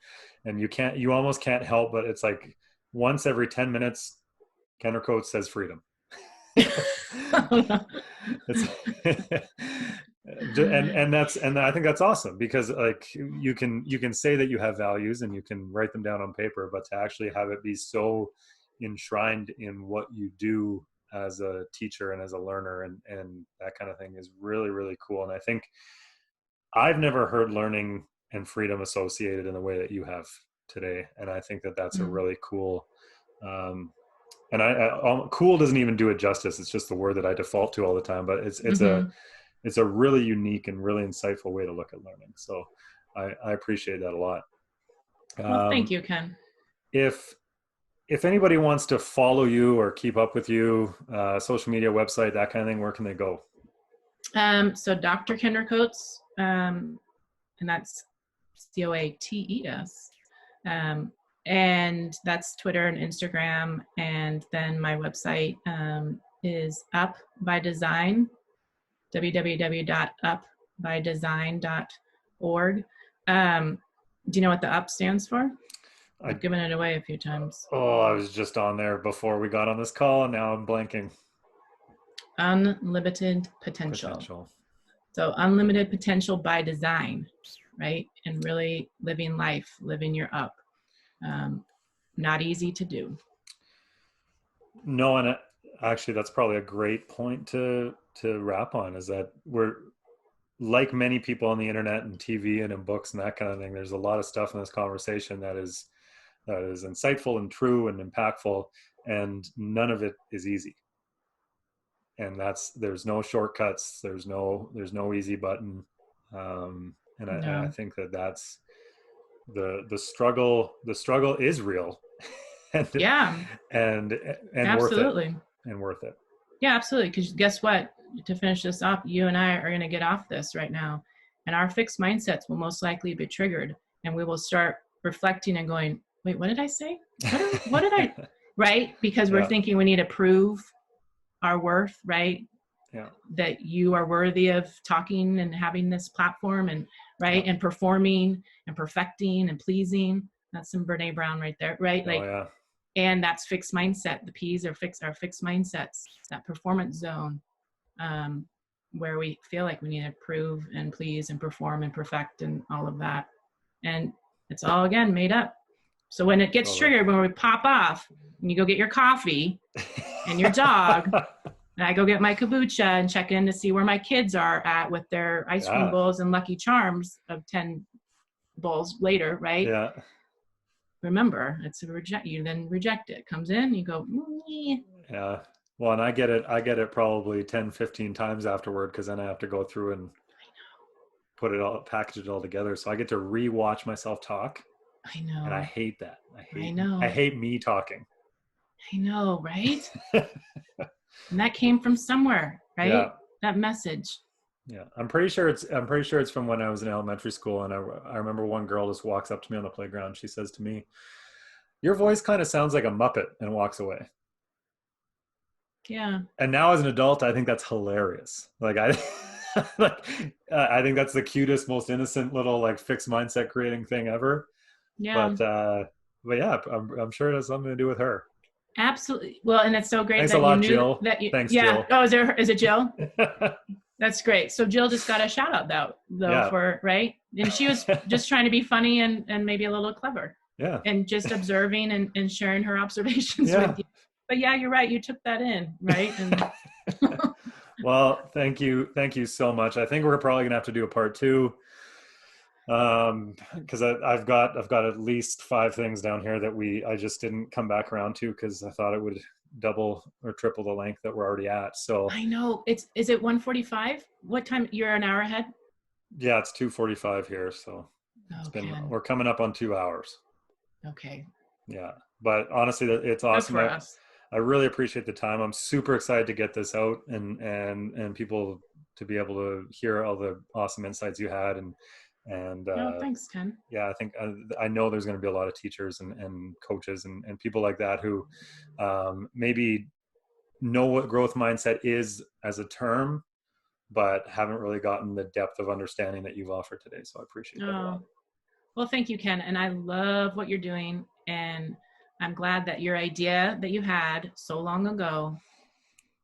and you almost can't help but it's like once every 10 minutes Kendra Coates says freedom. It's and I think that's awesome because like you can say that you have values and you can write them down on paper, but to actually have it be so enshrined in what you do as a teacher and as a learner and that kind of thing is really, really cool. And I think I've never heard learning and freedom associated in the way that you have today, and I think that that's a Mm. really cool. Um, and cool doesn't even do it justice. It's just the word that I default to all the time. But Mm-hmm. it's a really unique and really insightful way to look at learning. So I appreciate that a lot. Well, thank Um, you, Ken. if if anybody wants to follow you or keep up with you, social media, website, that kind of thing, where can they go? So Dr. Kendra Coates, and that's Coates. Um, and that's Twitter and Instagram. And then my website is Up by Design, www.upbydesign.org. Do you know what the UP stands for? I I've given it away a few times. I was just on there before we got on this call, and now I'm blanking. Unlimited potential. Potential. So unlimited potential by design, right? And really living life, living your up. Not easy to do. No, and actually, that's probably a great point to wrap on. Is that we're like many people on the internet and TV and in books and that kind of thing. There's a lot of stuff in this conversation that is insightful and true and impactful, and none of it is easy. And there's no shortcuts. There's no easy button. And I No. think that's the struggle. The struggle is real, and Yeah, and and worth it, absolutely. and worth it. Yeah, absolutely. Because guess what? To finish this up, you and I are going to get off this right now. And our fixed mindsets will most likely be triggered. And we will start reflecting and going, wait, what did I say? What did I, right? Because we're Yeah, thinking we need to prove our worth, right? yeah, That you are worthy of talking and having this platform and, yeah. right? And performing and perfecting and pleasing. That's some Brene Brown right there, right? Oh Like, yeah. and that's fixed mindset. The P's are fixed mindsets, that performance zone, where we feel like we need to prove and please and perform and perfect and all of that. And it's all again made up. So when it gets Totally. triggered, when we pop off and you go get your coffee and your dog, and I go get my kombucha and check in to see where my kids are at with their ice cream Yeah, bowls and Lucky Charms of 10 bowls later, right? yeah, Remember, it's a reject. You then reject it. Comes in, you go, yeah. Well, and I get it probably 10, 15 times afterward because then I have to go through and package it all together. So I get to re-watch myself talk, I and I know, hate that. I I know, hate me talking. I know, right? And that came from somewhere, Yeah, right? That message. yeah. I'm pretty sure it's from when I was in elementary school, and I remember one girl just walks up to me on the playground. She says to me, "Your voice kind of sounds like a Muppet," and walks away. Yeah, And now as an adult, I think that's hilarious. Like I, like I think that's the cutest, most innocent little like fixed mindset creating thing ever. yeah, But yeah, I'm sure it has something to do with her. absolutely. Well, and it's so great Thanks a that you lot, knew Jill. that you, Thanks, yeah. Jill. Oh, is it Jill? That's great. So Jill just got a shout out though Yeah, for, right? And she was just trying to be funny and maybe a little clever yeah, and just observing and sharing her observations with yeah. you. But yeah, you're right. You took that in, right? And Well, thank you so much. I think we're probably gonna have to do a part two, because I've got at least 5 things down here that I just didn't come back around to because I thought it would double or triple the length that we're already at. So I know is it 1:45? What time? You're an hour ahead? yeah, it's 2:45 here, so Oh, Ken. we're coming up on 2 hours. Okay. Yeah, but honestly, it's Good awesome. for us. I really appreciate the time. I'm super excited to get this out and people to be able to hear all the awesome insights you had and No, thanks, Ken. yeah, I think I know there's going to be a lot of teachers and coaches and people like that who maybe know what growth mindset is as a term, but haven't really gotten the depth of understanding that you've offered today. So I appreciate that a lot. Oh, well, thank you, Ken. And I love what you're doing. And I'm glad that your idea that you had so long ago,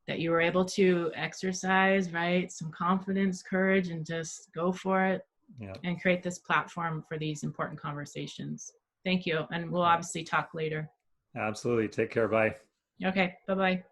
that you were able to exercise, right? Some confidence, courage, and just go for it Yeah. and create this platform for these important conversations. Thank you. And we'll Yeah. obviously talk later. Absolutely. Take care. Bye. Okay. Bye-bye.